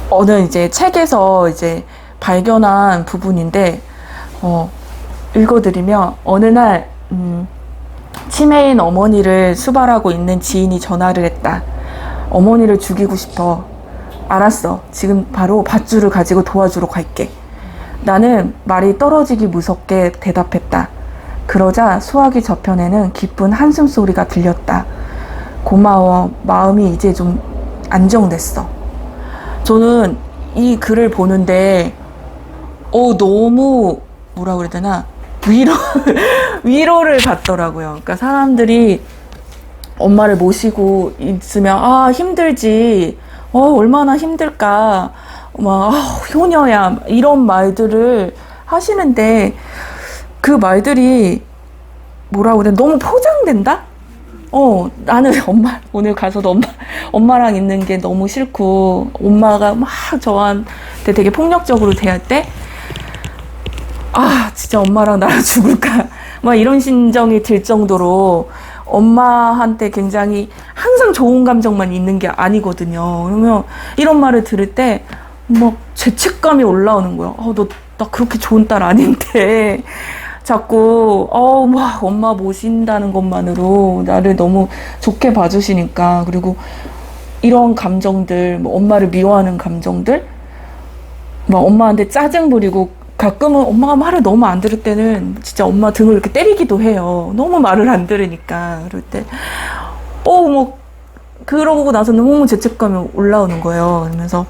어느 이제 책에서 이제 발견한 부분인데, 읽어드리면, 어느 날 치매인 어머니를 수발하고 있는 지인이 전화를 했다. 어머니를 죽이고 싶어. 알았어. 지금 바로 밧줄을 가지고 도와주러 갈게. 나는 말이 떨어지기 무섭게 대답했다. 그러자 소화기 저편에는 기쁜 한숨 소리가 들렸다. 고마워. 마음이 이제 좀 안정됐어. 저는 이 글을 보는데 너무 뭐라 그래야 되나, 위로를 받더라고요. 그러니까 사람들이 엄마를 모시고 있으면 힘들지, 얼마나 힘들까, 막 효녀야, 이런 말들을 하시는데, 그 말들이 뭐라고 그래, 너무 포장된다? 나는 오늘 가서도 엄마랑 있는 게 너무 싫고, 엄마가 막 저한테 되게 폭력적으로 대할 때, 진짜 엄마랑 나랑 죽을까, 막 이런 심정이 들 정도로 엄마한테 굉장히 항상 좋은 감정만 있는 게 아니거든요. 그러면 이런 말을 들을 때 막 죄책감이 올라오는 거야. 나 그렇게 좋은 딸 아닌데 자꾸 막 엄마 모신다는 것만으로 나를 너무 좋게 봐주시니까. 그리고 이런 감정들, 뭐 엄마를 미워하는 감정들, 막 엄마한테 짜증 부리고 가끔은 엄마가 말을 너무 안 들을 때는 진짜 엄마 등을 이렇게 때리기도 해요. 너무 말을 안 들으니까. 그럴 때, 뭐, 그러고 나서 너무 죄책감이 올라오는 거예요. 그러면서,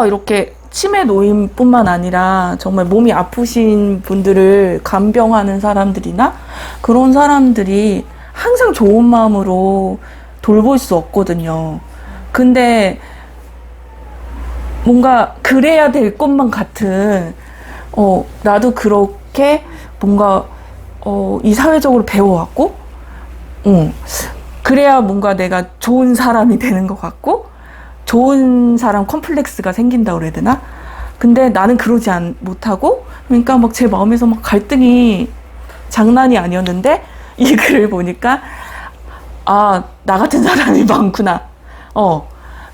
이렇게 치매 노인뿐만 아니라 정말 몸이 아프신 분들을 간병하는 사람들이나 그런 사람들이 항상 좋은 마음으로 돌볼 수 없거든요. 근데 뭔가 그래야 될 것만 같은, 나도 그렇게 뭔가, 이 사회적으로 배워왔고, 그래야 뭔가 내가 좋은 사람이 되는 것 같고, 좋은 사람 컴플렉스가 생긴다고 그래야 되나? 근데 나는 그러지 못하고, 그러니까 막 제 마음에서 막 갈등이 장난이 아니었는데, 이 글을 보니까, 나 같은 사람이 많구나.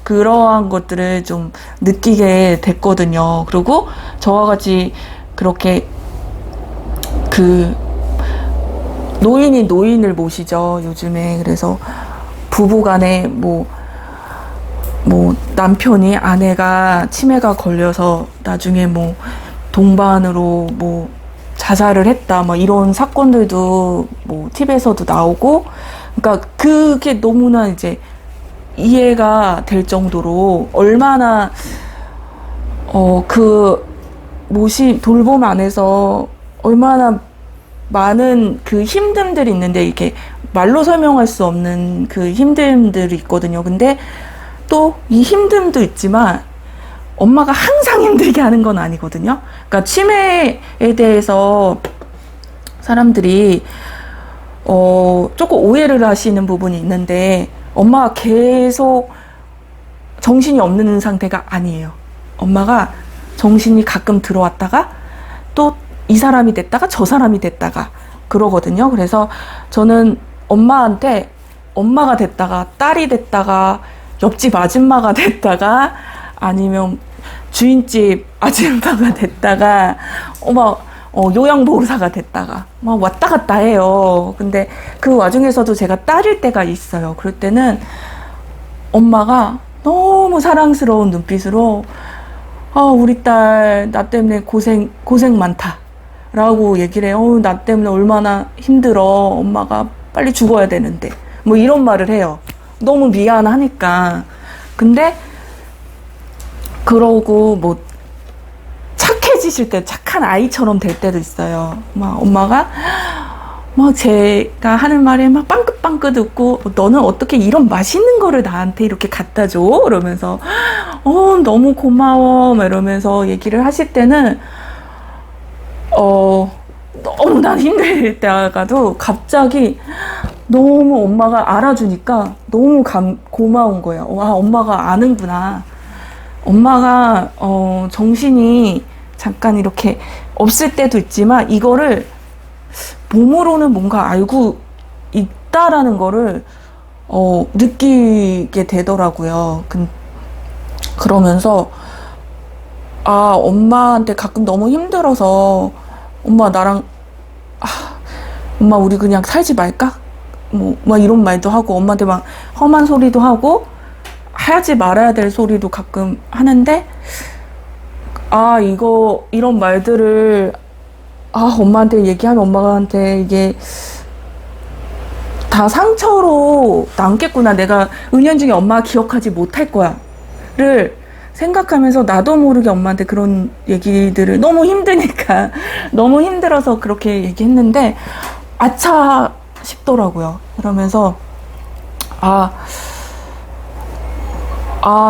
그러한 것들을 좀 느끼게 됐거든요. 그리고 저와 같이 그렇게 노인이 노인을 모시죠, 요즘에. 그래서 부부 간에 뭐 남편이 아내가 치매가 걸려서 나중에 뭐 동반으로 뭐 자살을 했다, 뭐 이런 사건들도 뭐 TV에서도 나오고, 그러니까 그게 너무나 이제 이해가 될 정도로 얼마나 돌봄 안에서 얼마나 많은 그 힘듦들이 있는데, 이렇게 말로 설명할 수 없는 그 힘듦들이 있거든요. 근데 또 이 힘듦도 있지만 엄마가 항상 힘들게 하는 건 아니거든요. 그러니까 치매에 대해서 사람들이 조금 오해를 하시는 부분이 있는데, 엄마가 계속 정신이 없는 상태가 아니에요. 엄마가 정신이 가끔 들어왔다가 또 이 사람이 됐다가 저 사람이 됐다가 그러거든요. 그래서 저는 엄마한테 엄마가 됐다가 딸이 됐다가 옆집 아줌마가 됐다가 아니면 주인집 아줌마가 됐다가 요양보호사가 됐다가 막 왔다 갔다 해요. 근데 그 와중에서도 제가 딸일 때가 있어요. 그럴 때는 엄마가 너무 사랑스러운 눈빛으로 우리 딸 나 때문에 고생 많다 라고 얘기를 해요. 나 때문에 얼마나 힘들어. 엄마가 빨리 죽어야 되는데 뭐 이런 말을 해요. 너무 미안하니까. 근데 그러고 뭐 착해지실 때 착한 아이처럼 될 때도 있어요. 막 엄마가 막 제가 하는 말에 막 빵긋빵긋 웃고, 너는 어떻게 이런 맛있는 거를 나한테 이렇게 갖다 줘? 이러면서 너무 고마워 막 이러면서 얘기를 하실 때는 너무 난 힘들 때가도 갑자기 너무 엄마가 알아주니까 너무 고마운 거예요. 와, 엄마가 아는구나. 엄마가 정신이 잠깐 이렇게 없을 때도 있지만 이거를 몸으로는 뭔가 알고 있다라는 거를 느끼게 되더라고요. 그러면서 엄마한테 가끔 너무 힘들어서 엄마 나랑 엄마 우리 그냥 살지 말까? 막 이런 말도 하고, 엄마한테 막 험한 소리도 하고 하지 말아야 될 소리도 가끔 하는데, 이런 말들을 엄마한테 얘기하면 엄마한테 이게 다 상처로 남겠구나. 내가 은연중에 엄마가 기억하지 못할 거야를 생각하면서 나도 모르게 엄마한테 그런 얘기들을 너무 힘드니까 너무 힘들어서 그렇게 얘기했는데 아차 싶더라고요. 그러면서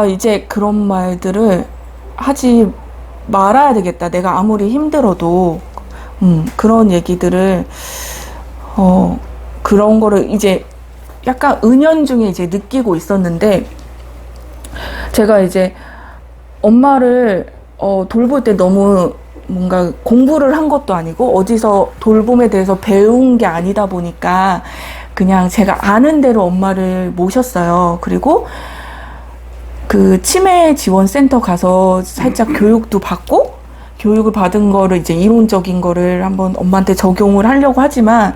이제 그런 말들을 하지 말아야 되겠다. 내가 아무리 힘들어도 그런 얘기들을 그런 거를 이제 약간 은연중에 이제 느끼고 있었는데, 제가 이제 엄마를 돌볼 때 너무 뭔가 공부를 한 것도 아니고 어디서 돌봄에 대해서 배운 게 아니다 보니까 그냥 제가 아는 대로 엄마를 모셨어요. 그리고 그 치매 지원센터 가서 살짝 교육도 받고, 교육을 받은 거를 이제 이론적인 거를 한번 엄마한테 적용을 하려고 하지만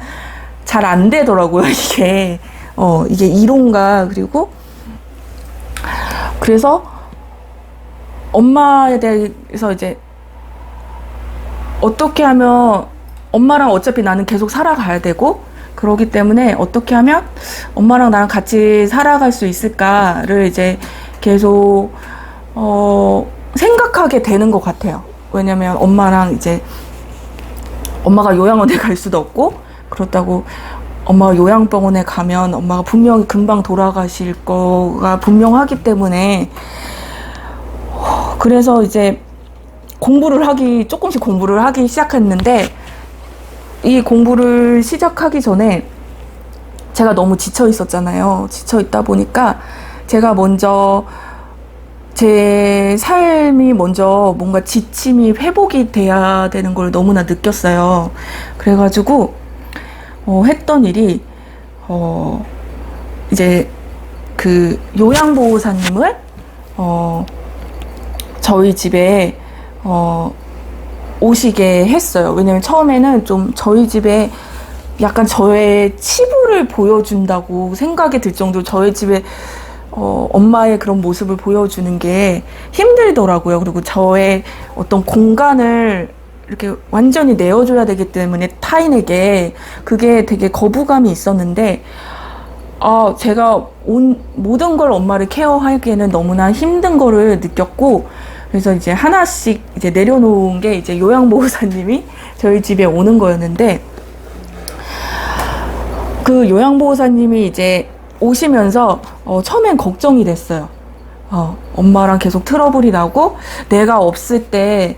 잘 안 되더라고요. 이게 이론가. 그리고 그래서 엄마에 대해서 이제 어떻게 하면 엄마랑 어차피 나는 계속 살아가야 되고 그러기 때문에 어떻게 하면 엄마랑 나랑 같이 살아갈 수 있을까를 이제 계속 생각하게 되는 것 같아요. 왜냐면 엄마랑 이제 엄마가 요양원에 갈 수도 없고 그렇다고 엄마가 요양병원에 가면 엄마가 분명히 금방 돌아가실 거가 분명하기 때문에 그래서 이제 조금씩 공부를 하기 시작했는데 이 공부를 시작하기 전에 제가 너무 지쳐 있었잖아요. 지쳐 있다 보니까 제가 먼저 제 삶이 먼저 뭔가 지침이 회복이 돼야 되는 걸 너무나 느꼈어요. 그래가지고 했던 일이 이제 그 요양보호사님을 저희 집에 오시게 했어요. 왜냐면 처음에는 좀 저희 집에 약간 저의 치부를 보여준다고 생각이 들 정도로 저희 집에 엄마의 그런 모습을 보여주는 게 힘들더라고요. 그리고 저의 어떤 공간을 이렇게 완전히 내어줘야 되기 때문에 타인에게 그게 되게 거부감이 있었는데 제가 모든 걸 엄마를 케어하기에는 너무나 힘든 거를 느꼈고 그래서 이제 하나씩 이제 내려놓은 게 이제 요양보호사님이 저희 집에 오는 거였는데 그 요양보호사님이 이제 오시면서 처음엔 걱정이 됐어요. 엄마랑 계속 트러블이 나고 내가 없을 때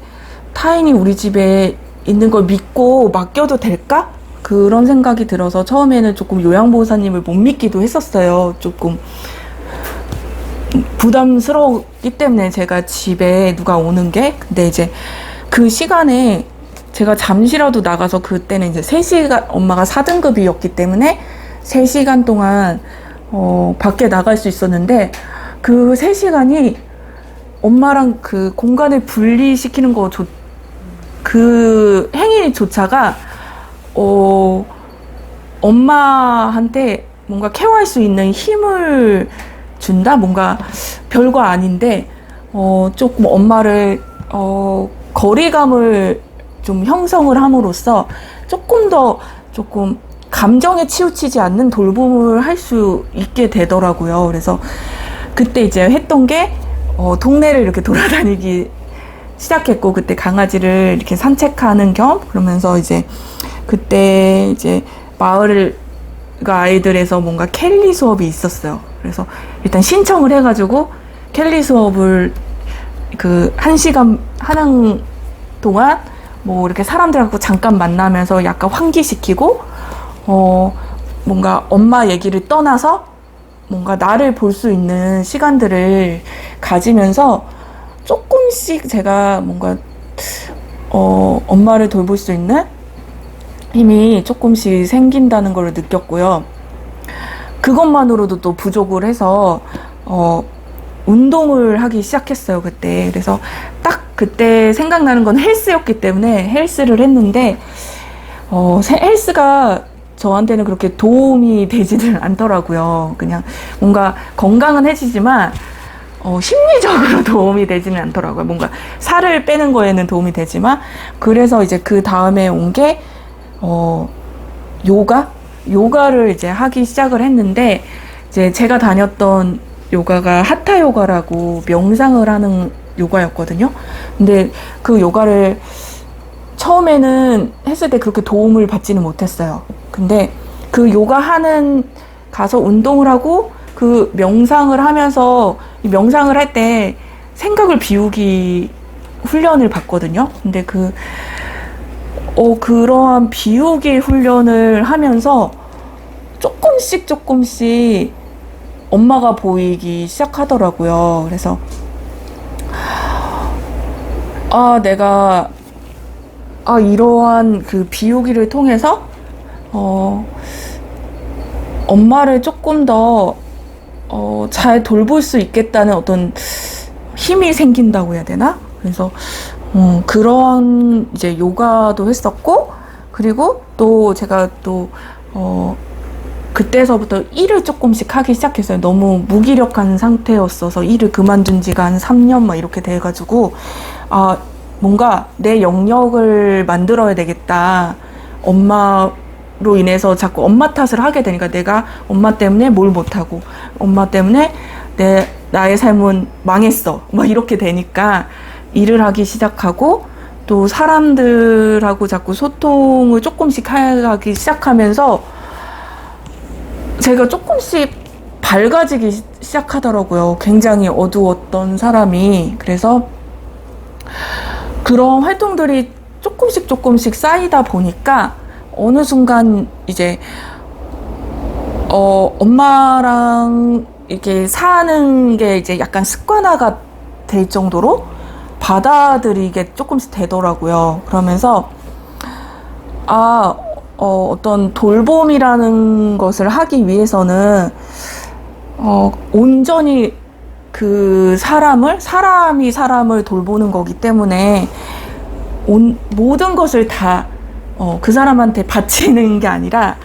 타인이 우리 집에 있는 걸 믿고 맡겨도 될까? 그런 생각이 들어서 처음에는 조금 요양보호사님을 못 믿기도 했었어요. 조금 부담스러웠기 때문에 제가 집에 누가 오는 게. 근데 이제 그 시간에 제가 잠시라도 나가서 그때는 이제 3시간 엄마가 4등급이었기 때문에 3시간 동안 밖에 나갈 수 있었는데 그 3시간이 엄마랑 그 공간을 분리시키는 그 행위조차가 엄마한테 뭔가 케어할 수 있는 힘을 준다? 뭔가 별거 아닌데 조금 엄마를 거리감을 좀 형성을 함으로써 조금 감정에 치우치지 않는 돌봄을 할 수 있게 되더라고요. 그래서 그때 이제 했던 게 동네를 이렇게 돌아다니기 시작했고 그때 강아지를 이렇게 산책하는 겸 그러면서 이제 그때 이제 마을 아이들에서 뭔가 켈리 수업이 있었어요. 그래서 일단 신청을 해가지고 켈리 수업을 그 1시간 하는 동안 뭐 이렇게 사람들하고 잠깐 만나면서 약간 환기시키고 뭔가 엄마 얘기를 떠나서 뭔가 나를 볼 수 있는 시간들을 가지면서 조금씩 제가 뭔가 엄마를 돌볼 수 있는 힘이 조금씩 생긴다는 걸 느꼈고요. 그것만으로도 또 부족을 해서 운동을 하기 시작했어요, 그때. 그래서 딱 그때 생각나는 건 헬스였기 때문에 헬스를 했는데 헬스가 저한테는 그렇게 도움이 되지는 않더라고요. 그냥 뭔가 건강은 해지지만 심리적으로 도움이 되지는 않더라고요. 뭔가 살을 빼는 거에는 도움이 되지만 그래서 이제 그 다음에 온 게 요가를 이제 하기 시작을 했는데 이제 제가 다녔던 요가가 하타 요가라고 명상을 하는 요가였거든요. 근데 그 요가를 처음에는 했을 때 그렇게 도움을 받지는 못했어요. 근데 그 요가 가서 운동을 하고 그 명상을 하면서 명상을 할 때 생각을 비우기 훈련을 받거든요. 근데 그러한 비우기 훈련을 하면서 조금씩 엄마가 보이기 시작하더라고요. 그래서 내가 이러한 그 비우기를 통해서 엄마를 조금 더 잘 돌볼 수 있겠다는 어떤 힘이 생긴다고 해야 되나? 그래서 그런 이제 요가도 했었고 그리고 또 제가 또 그때서부터 일을 조금씩 하기 시작했어요. 너무 무기력한 상태였어서 일을 그만둔 지가 한 3년 막 이렇게 돼가지고 뭔가 내 영역을 만들어야 되겠다. 엄마로 인해서 자꾸 엄마 탓을 하게 되니까 내가 엄마 때문에 뭘 못하고 엄마 때문에 나의 삶은 망했어. 막 이렇게 되니까 일을 하기 시작하고 또 사람들하고 자꾸 소통을 조금씩 하기 시작하면서 제가 조금씩 밝아지기 시작하더라고요. 굉장히 어두웠던 사람이. 그래서 그런 활동들이 조금씩 쌓이다 보니까 어느 순간 이제 엄마랑 이렇게 사는 게 이제 약간 습관화가 될 정도로 받아들이게 조금씩 되더라고요. 그러면서 어떤 돌봄이라는 것을 하기 위해서는 온전히 그 사람이 사람을 돌보는 거기 때문에 모든 것을 다 그 사람한테 바치는 게 아니라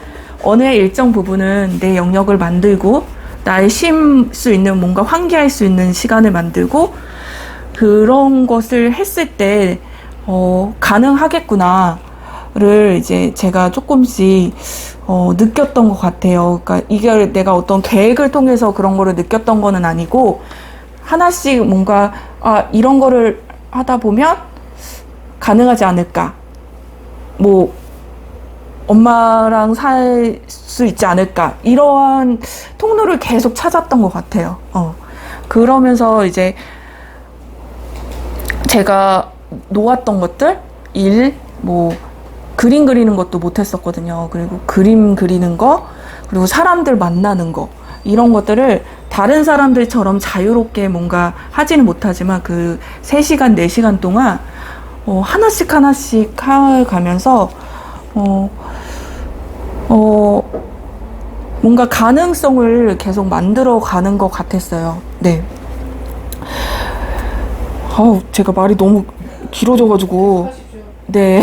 어느 일정 부분은 내 영역을 만들고 나의 쉴 수 있는 뭔가 환기할 수 있는 시간을 만들고 그런 것을 했을 때 가능하겠구나를 이제 제가 조금씩 느꼈던 것 같아요. 그러니까 이게 내가 어떤 계획을 통해서 그런 거를 느꼈던 거는 아니고 하나씩 뭔가 이런 거를 하다 보면 가능하지 않을까, 뭐 엄마랑 살 수 있지 않을까, 이러한 통로를 계속 찾았던 것 같아요. 그러면서 이제 제가 놓았던 것들, 뭐 그림 그리는 것도 못했었거든요. 그리고 그림 그리는 거, 그리고 사람들 만나는 거, 이런 것들을 다른 사람들처럼 자유롭게 뭔가 하지는 못하지만 그 3시간, 4시간 동안 하나씩 가면서 뭔가 가능성을 계속 만들어 가는 것 같았어요. 네. 제가 말이 너무 길어져가지고. 네.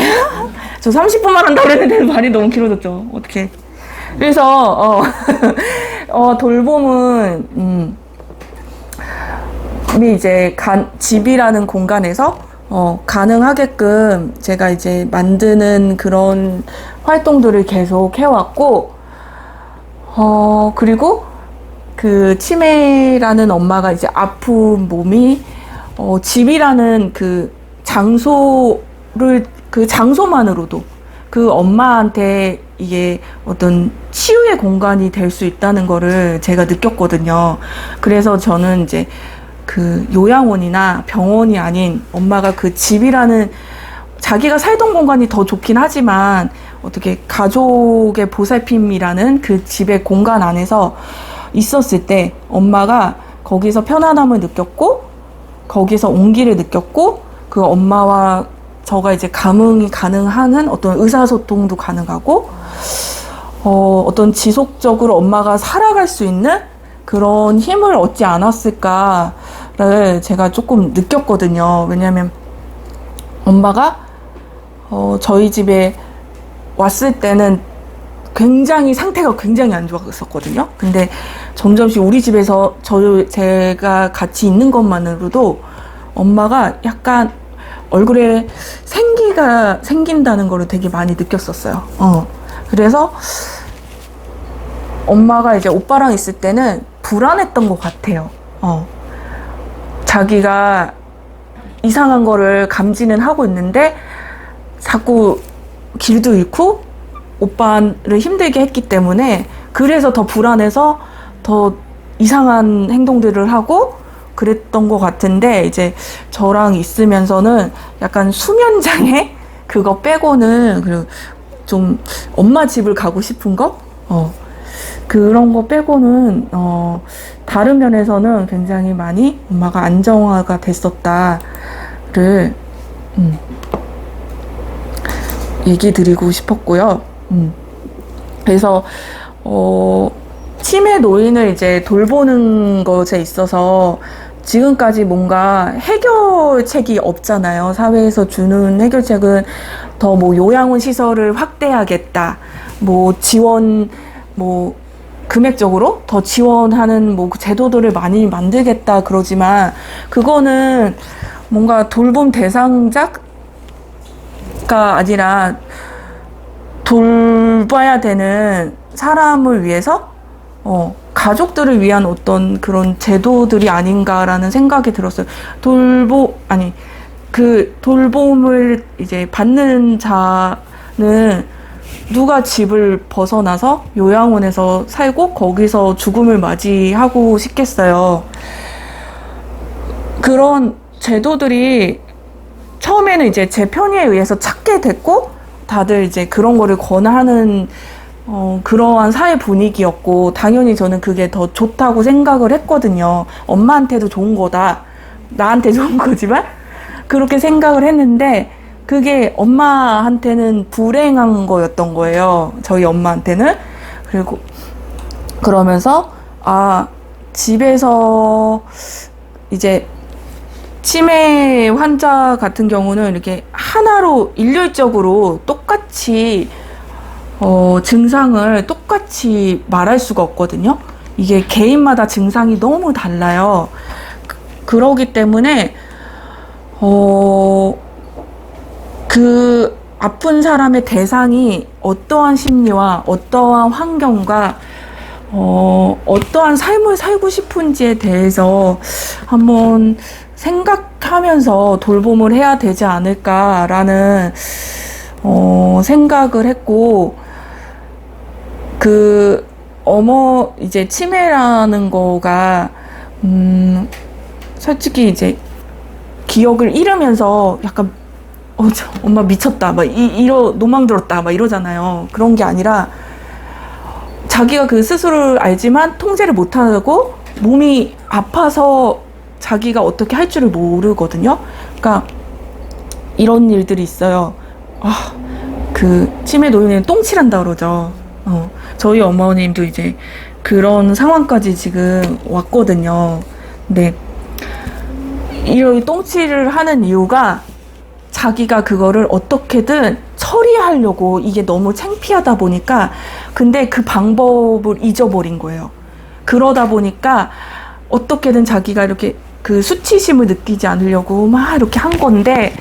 저 30분만 한다고 그랬는데 말이 너무 길어졌죠. 어떡해. 그래서, 돌봄은, 우리 이제 집이라는 공간에서, 가능하게끔 제가 이제 만드는 그런 활동들을 계속 해왔고, 그리고 그 치매라는 엄마가 이제 아픈 몸이, 집이라는 그 장소만으로도 그 엄마한테 이게 어떤 치유의 공간이 될 수 있다는 거를 제가 느꼈거든요. 그래서 저는 이제 그 요양원이나 병원이 아닌 엄마가 그 집이라는 자기가 살던 공간이 더 좋긴 하지만 어떻게 가족의 보살핌이라는 그 집의 공간 안에서 있었을 때 엄마가 거기서 편안함을 느꼈고 거기서 온기를 느꼈고 그 엄마와 저가 이제 감흥이 가능한 어떤 의사소통도 가능하고 어떤 지속적으로 엄마가 살아갈 수 있는 그런 힘을 얻지 않았을까를 제가 조금 느꼈거든요. 왜냐하면 엄마가 저희 집에 왔을 때는 상태가 굉장히 안 좋았었거든요. 근데 점점씩 우리 집에서 제가 같이 있는 것만으로도 엄마가 약간 얼굴에 생기가 생긴다는 거를 되게 많이 느꼈었어요. 그래서 엄마가 이제 오빠랑 있을 때는 불안했던 것 같아요. 자기가 이상한 거를 감지는 하고 있는데 자꾸 길도 잃고 오빠를 힘들게 했기 때문에 그래서 더 불안해서 더 이상한 행동들을 하고 그랬던 것 같은데 이제 저랑 있으면서는 약간 수면장애 그거 빼고는 그리고 좀 엄마 집을 가고 싶은 거 그런 거 빼고는 다른 면에서는 굉장히 많이 엄마가 안정화가 됐었다를 얘기 드리고 싶었고요. 그래서 치매 노인을 이제 돌보는 것에 있어서 지금까지 뭔가 해결책이 없잖아요. 사회에서 주는 해결책은 더 뭐 요양원 시설을 확대하겠다, 뭐 지원, 뭐 금액적으로 더 지원하는 뭐 제도들을 많이 만들겠다 그러지만 그거는 뭔가 돌봄 대상자가 아니라 돌봐야 되는 사람을 위해서 가족들을 위한 어떤 그런 제도들이 아닌가라는 생각이 들었어요. 그 돌봄을 이제 받는 자는 누가 집을 벗어나서 요양원에서 살고 거기서 죽음을 맞이하고 싶겠어요. 그런 제도들이 처음에는 이제 제 편의에 의해서 찾게 됐고, 다들 이제 그런 거를 권하는 그러한 사회 분위기였고, 당연히 저는 그게 더 좋다고 생각을 했거든요. 엄마한테도 좋은 거다. 나한테 좋은 거지만 그렇게 생각을 했는데, 그게 엄마한테는 불행한 거였던 거예요. 저희 엄마한테는. 그리고 그러면서 집에서 이제 치매 환자 같은 경우는 이렇게 하나로 일률적으로 똑같이 증상을 똑같이 말할 수가 없거든요. 이게 개인마다 증상이 너무 달라요. 그러기 때문에 그 아픈 사람의 대상이 어떠한 심리와 어떠한 환경과 어떠한 삶을 살고 싶은지에 대해서 한번 생각하면서 돌봄을 해야 되지 않을까라는 생각을 했고, 이제 치매라는 거가 솔직히 이제 기억을 잃으면서 약간 엄마 미쳤다 막 노망 들었다 막 이러잖아요. 그런 게 아니라 자기가 그 스스로를 알지만 통제를 못하고 몸이 아파서 자기가 어떻게 할 줄을 모르거든요. 그러니까 이런 일들이 있어요. 그 치매 노인은 똥칠한다 그러죠. 저희 어머님도 이제 그런 상황까지 지금 왔거든요. 근데 이런 똥칠을 하는 이유가 자기가 그거를 어떻게든 처리하려고, 이게 너무 창피하다 보니까, 근데 그 방법을 잊어버린 거예요. 그러다 보니까 어떻게든 자기가 이렇게 그 수치심을 느끼지 않으려고 막 이렇게 한 건데,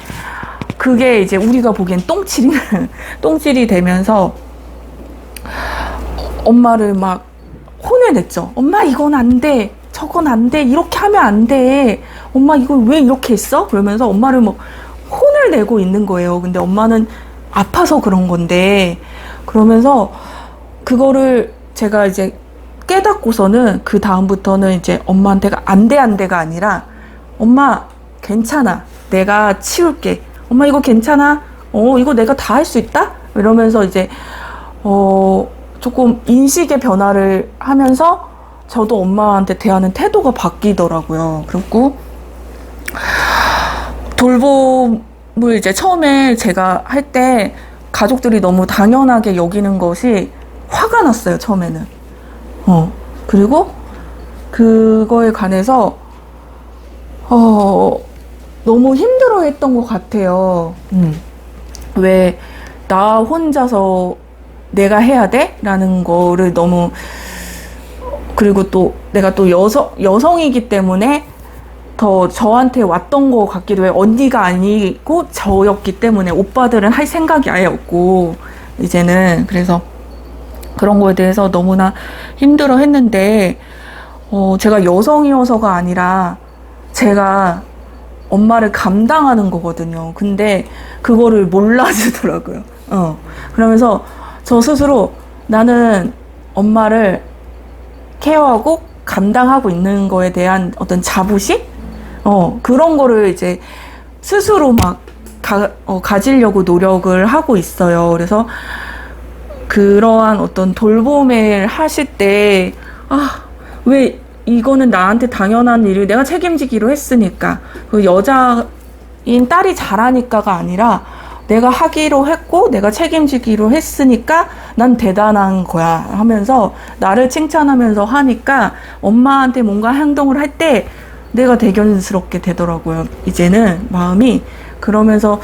그게 이제 우리가 보기엔 똥칠이 되면서 엄마를 막 혼을 냈죠. 엄마 이건 안 돼. 저건 안 돼. 이렇게 하면 안 돼. 엄마 이걸 왜 이렇게 했어? 그러면서 엄마를 뭐 혼을 내고 있는 거예요. 근데 엄마는 아파서 그런 건데, 그러면서 그거를 제가 이제 깨닫고서는 그 다음부터는 이제 엄마한테가 안 돼가 아니라, 엄마 괜찮아. 내가 치울게. 엄마 이거 괜찮아? 이거 내가 다 할 수 있다? 이러면서 이제 조금 인식의 변화를 하면서 저도 엄마한테 대하는 태도가 바뀌더라고요. 그리고 돌봄을 이제 처음에 제가 할 때 가족들이 너무 당연하게 여기는 것이 화가 났어요, 처음에는. 그리고 그거에 관해서 너무 힘들어 했던 것 같아요. 왜 나 혼자서 내가 해야 돼? 라는 거를 너무, 그리고 또 내가 또 여성이기 때문에 더 저한테 왔던 것 같기도 해요. 언니가 아니고 저였기 때문에 오빠들은 할 생각이 아예 없고, 이제는. 그래서 그런 거에 대해서 너무나 힘들어 했는데, 제가 여성이어서가 아니라 제가 엄마를 감당하는 거거든요. 근데 그거를 몰라주더라고요. 그러면서 저 스스로 나는 엄마를 케어하고 감당하고 있는 거에 대한 어떤 자부심? 그런 거를 이제 스스로 막 가지려고 노력을 하고 있어요. 그래서 그러한 어떤 돌봄을 하실 때, 왜 이거는 나한테 당연한 일을 내가 책임지기로 했으니까, 그 여자인 딸이 잘하니까가 아니라 내가 하기로 했고 내가 책임지기로 했으니까 난 대단한 거야 하면서 나를 칭찬하면서 하니까 엄마한테 뭔가 행동을 할 때 내가 대견스럽게 되더라고요. 이제는 마음이. 그러면서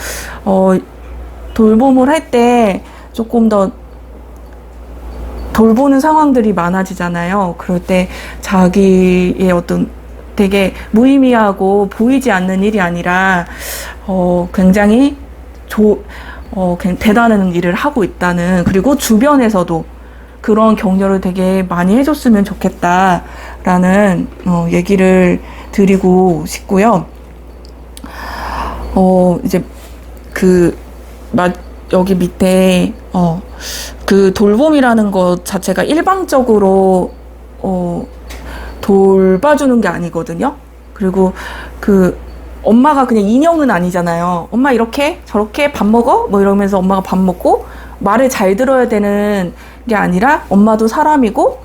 돌봄을 할 때 조금 더 돌보는 상황들이 많아지잖아요. 그럴 때 자기의 어떤 되게 무의미하고 보이지 않는 일이 아니라 굉장히 대단한 일을 하고 있다는, 그리고 주변에서도 그런 격려를 되게 많이 해줬으면 좋겠다라는 얘기를 드리고 싶고요. 이제 여기 밑에 그 돌봄이라는 것 자체가 일방적으로 돌봐주는 게 아니거든요. 그리고 엄마가 그냥 인형은 아니잖아요. 엄마 이렇게 저렇게 밥 먹어? 뭐 이러면서 엄마가 밥 먹고 말을 잘 들어야 되는 게 아니라, 엄마도 사람이고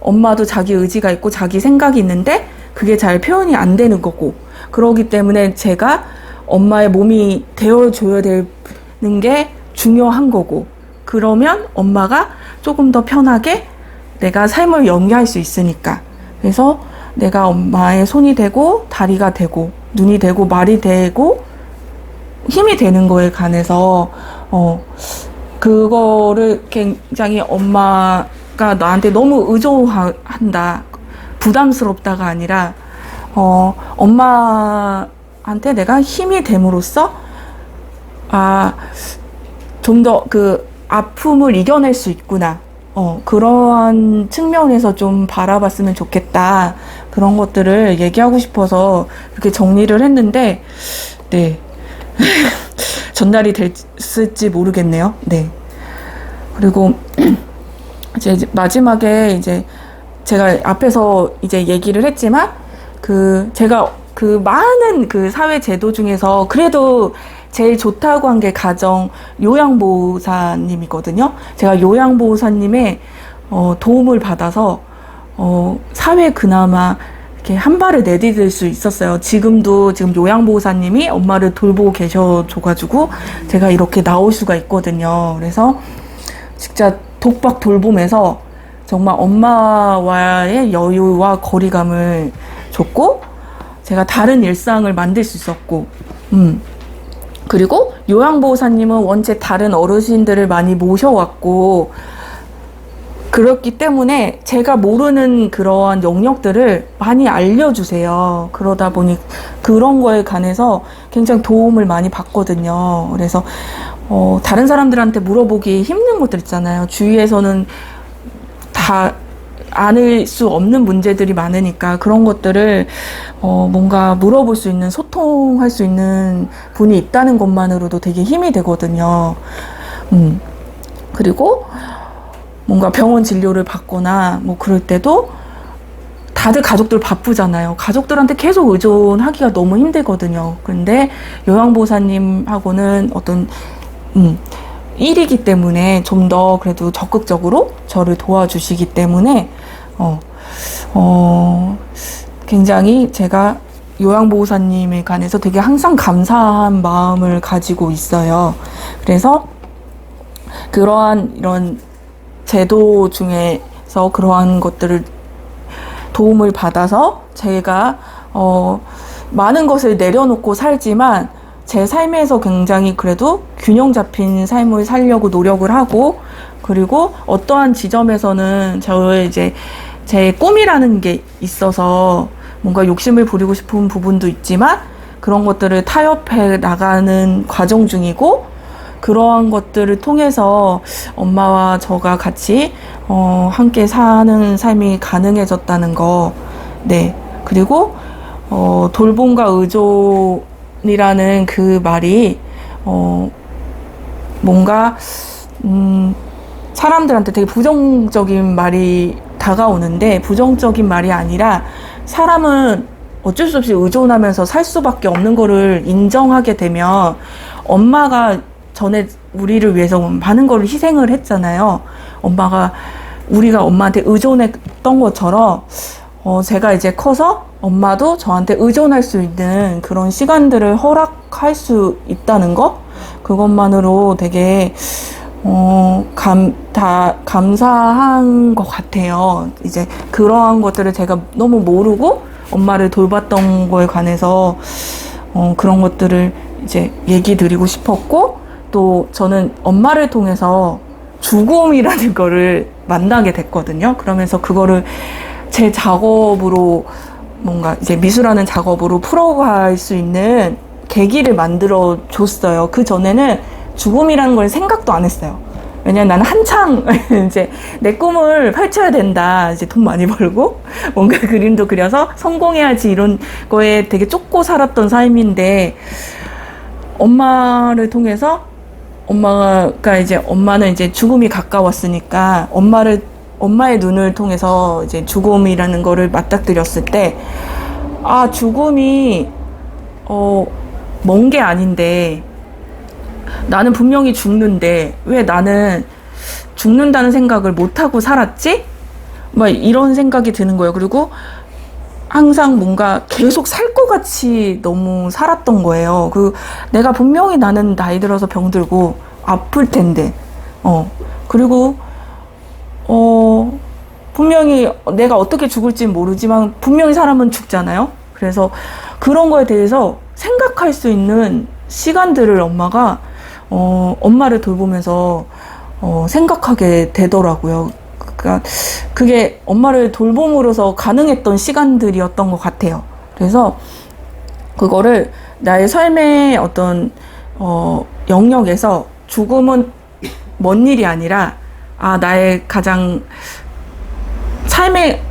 엄마도 자기 의지가 있고 자기 생각이 있는데 그게 잘 표현이 안 되는 거고, 그러기 때문에 제가 엄마의 몸이 되어줘야 되는 게 중요한 거고, 그러면 엄마가 조금 더 편하게 내가 삶을 영위할 수 있으니까. 그래서 내가 엄마의 손이 되고 다리가 되고 눈이 되고 말이 되고 힘이 되는 거에 관해서 그거를 굉장히 엄마가 나한테 너무 의존한다, 부담스럽다가 아니라 엄마한테 내가 힘이 됨으로써 좀 더 그 아픔을 이겨낼 수 있구나, 그러한 측면에서 좀 바라봤으면 좋겠다, 그런 것들을 얘기하고 싶어서 이렇게 정리를 했는데, 네. 전달이 됐을지 모르겠네요. 네. 그리고 이제 마지막에 이제 제가 앞에서 이제 얘기를 했지만, 제가 많은 사회 제도 중에서 그래도 제일 좋다고 한 게 가정 요양보호사님이거든요. 제가 요양보호사님의 도움을 받아서 사회에 그나마 이렇게 한 발을 내디딜 수 있었어요. 지금 요양보호사님이 엄마를 돌보고 계셔줘가지고 제가 이렇게 나올 수가 있거든요. 그래서 진짜 독박 돌봄에서 정말 엄마와의 여유와 거리감을 줬고, 제가 다른 일상을 만들 수 있었고, 그리고 요양보호사님은 원체 다른 어르신들을 많이 모셔왔고, 그렇기 때문에 제가 모르는 그러한 영역들을 많이 알려주세요. 그러다 보니 그런 거에 관해서 굉장히 도움을 많이 받거든요. 그래서 다른 사람들한테 물어보기 힘든 것들 있잖아요. 주위에서는 다 아는 수 없는 문제들이 많으니까 그런 것들을 뭔가 물어볼 수 있는, 소통할 수 있는 분이 있다는 것만으로도 되게 힘이 되거든요. 그리고 뭔가 병원 진료를 받거나 뭐 그럴 때도 다들 가족들 바쁘잖아요. 가족들한테 계속 의존하기가 너무 힘들거든요. 근데 요양보호사님하고는 어떤 일이기 때문에 좀 더 그래도 적극적으로 저를 도와주시기 때문에 굉장히 제가 요양보호사님에 관해서 되게 항상 감사한 마음을 가지고 있어요. 그래서 그러한 이런 제도 중에서 그러한 것들을 도움을 받아서 제가 많은 것을 내려놓고 살지만 제 삶에서 굉장히 그래도 균형 잡힌 삶을 살려고 노력을 하고, 그리고 어떠한 지점에서는 제 꿈이라는 게 있어서 뭔가 욕심을 부리고 싶은 부분도 있지만 그런 것들을 타협해 나가는 과정 중이고, 그러한 것들을 통해서 엄마와 저가 같이 함께 사는 삶이 가능해졌다는 거. 네. 그리고 돌봄과 의존이라는 그 말이 뭔가 사람들한테 되게 부정적인 말이 다가오는데, 부정적인 말이 아니라 사람은 어쩔 수 없이 의존하면서 살 수밖에 없는 거를 인정하게 되면, 엄마가 전에 우리를 위해서 많은 거를 희생을 했잖아요. 우리가 엄마한테 의존했던 것처럼 제가 이제 커서 엄마도 저한테 의존할 수 있는 그런 시간들을 허락할 수 있다는 거, 그것만으로 되게 감사한 것 같아요. 이제 그러한 것들을 제가 너무 모르고 엄마를 돌봤던 거에 관해서 그런 것들을 이제 얘기 드리고 싶었고, 또 저는 엄마를 통해서 죽음이라는 거를 만나게 됐거든요. 그러면서 그거를 제 작업으로 뭔가 이제 미술하는 작업으로 풀어갈 수 있는 계기를 만들어 줬어요. 그 전에는 죽음이라는 걸 생각도 안 했어요. 왜냐면 나는 한창 이제 내 꿈을 펼쳐야 된다. 이제 돈 많이 벌고 뭔가 그림도 그려서 성공해야지 이런 거에 되게 쫓고 살았던 삶인데 엄마를 통해서 엄마는 이제 죽음이 가까웠으니까 엄마의 눈을 통해서 이제 죽음이라는 거를 맞닥뜨렸을 때, 아, 죽음이, 먼 게 아닌데, 나는 분명히 죽는데, 왜 나는 죽는다는 생각을 못하고 살았지? 막 이런 생각이 드는 거예요. 그리고 항상 뭔가 계속 살 것 같이 너무 살았던 거예요. 내가 분명히 나는 나이 들어서 병들고 아플 텐데, 그리고, 분명히 내가 어떻게 죽을지 모르지만 분명히 사람은 죽잖아요. 그래서 그런 거에 대해서 생각할 수 있는 시간들을 엄마가, 엄마를 돌보면서, 생각하게 되더라고요. 그러니까 그게 엄마를 돌봄으로써 가능했던 시간들이었던 것 같아요. 그래서 그거를 나의 삶의 어떤 영역에서 죽음은 먼 일이 아니라 나의 가장 삶의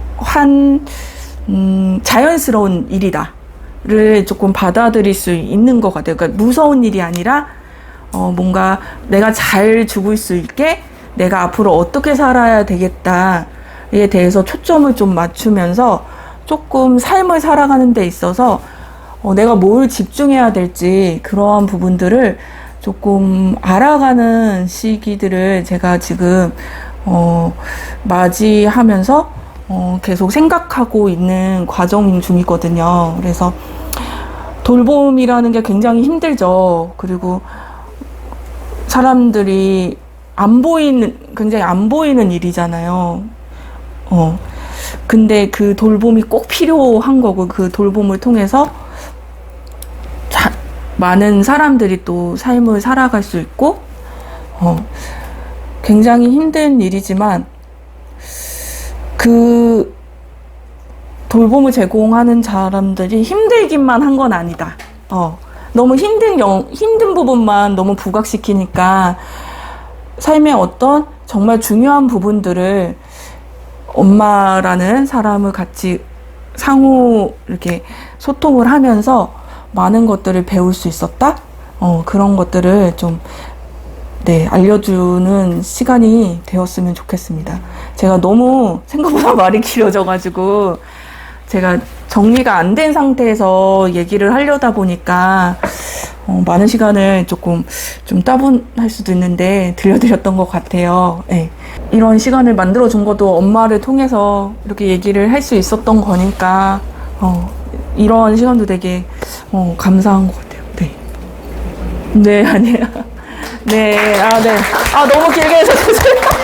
자연스러운 일이다를 조금 받아들일 수 있는 것 같아요. 그러니까 무서운 일이 아니라 뭔가 내가 잘 죽을 수 있게 내가 앞으로 어떻게 살아야 되겠다에 대해서 초점을 좀 맞추면서 조금 삶을 살아가는 데 있어서 내가 뭘 집중해야 될지 그러한 부분들을 조금 알아가는 시기들을 제가 지금 맞이하면서 계속 생각하고 있는 과정 중이거든요. 그래서 돌봄이라는 게 굉장히 힘들죠. 그리고 사람들이 굉장히 안 보이는 일이잖아요. 근데 그 돌봄이 꼭 필요한 거고, 그 돌봄을 통해서 많은 사람들이 또 삶을 살아갈 수 있고, 굉장히 힘든 일이지만, 그 돌봄을 제공하는 사람들이 힘들기만 한 건 아니다. 너무 힘든 부분만 너무 부각시키니까, 삶의 어떤 정말 중요한 부분들을 엄마라는 사람을 같이 상호 이렇게 소통을 하면서 많은 것들을 배울 수 있었다? 그런 것들을 좀, 알려주는 시간이 되었으면 좋겠습니다. 제가 너무 생각보다 말이 길어져가지고, 제가 정리가 안 된 상태에서 얘기를 하려다 보니까, 많은 시간을 좀 따분할 수도 있는데, 들려드렸던 것 같아요. 네. 이런 시간을 만들어준 것도 엄마를 통해서 이렇게 얘기를 할 수 있었던 거니까, 이런 시간도 되게, 감사한 것 같아요. 네. 네, 아니에요. 네, 네. 너무 길게 해서 죄송해요.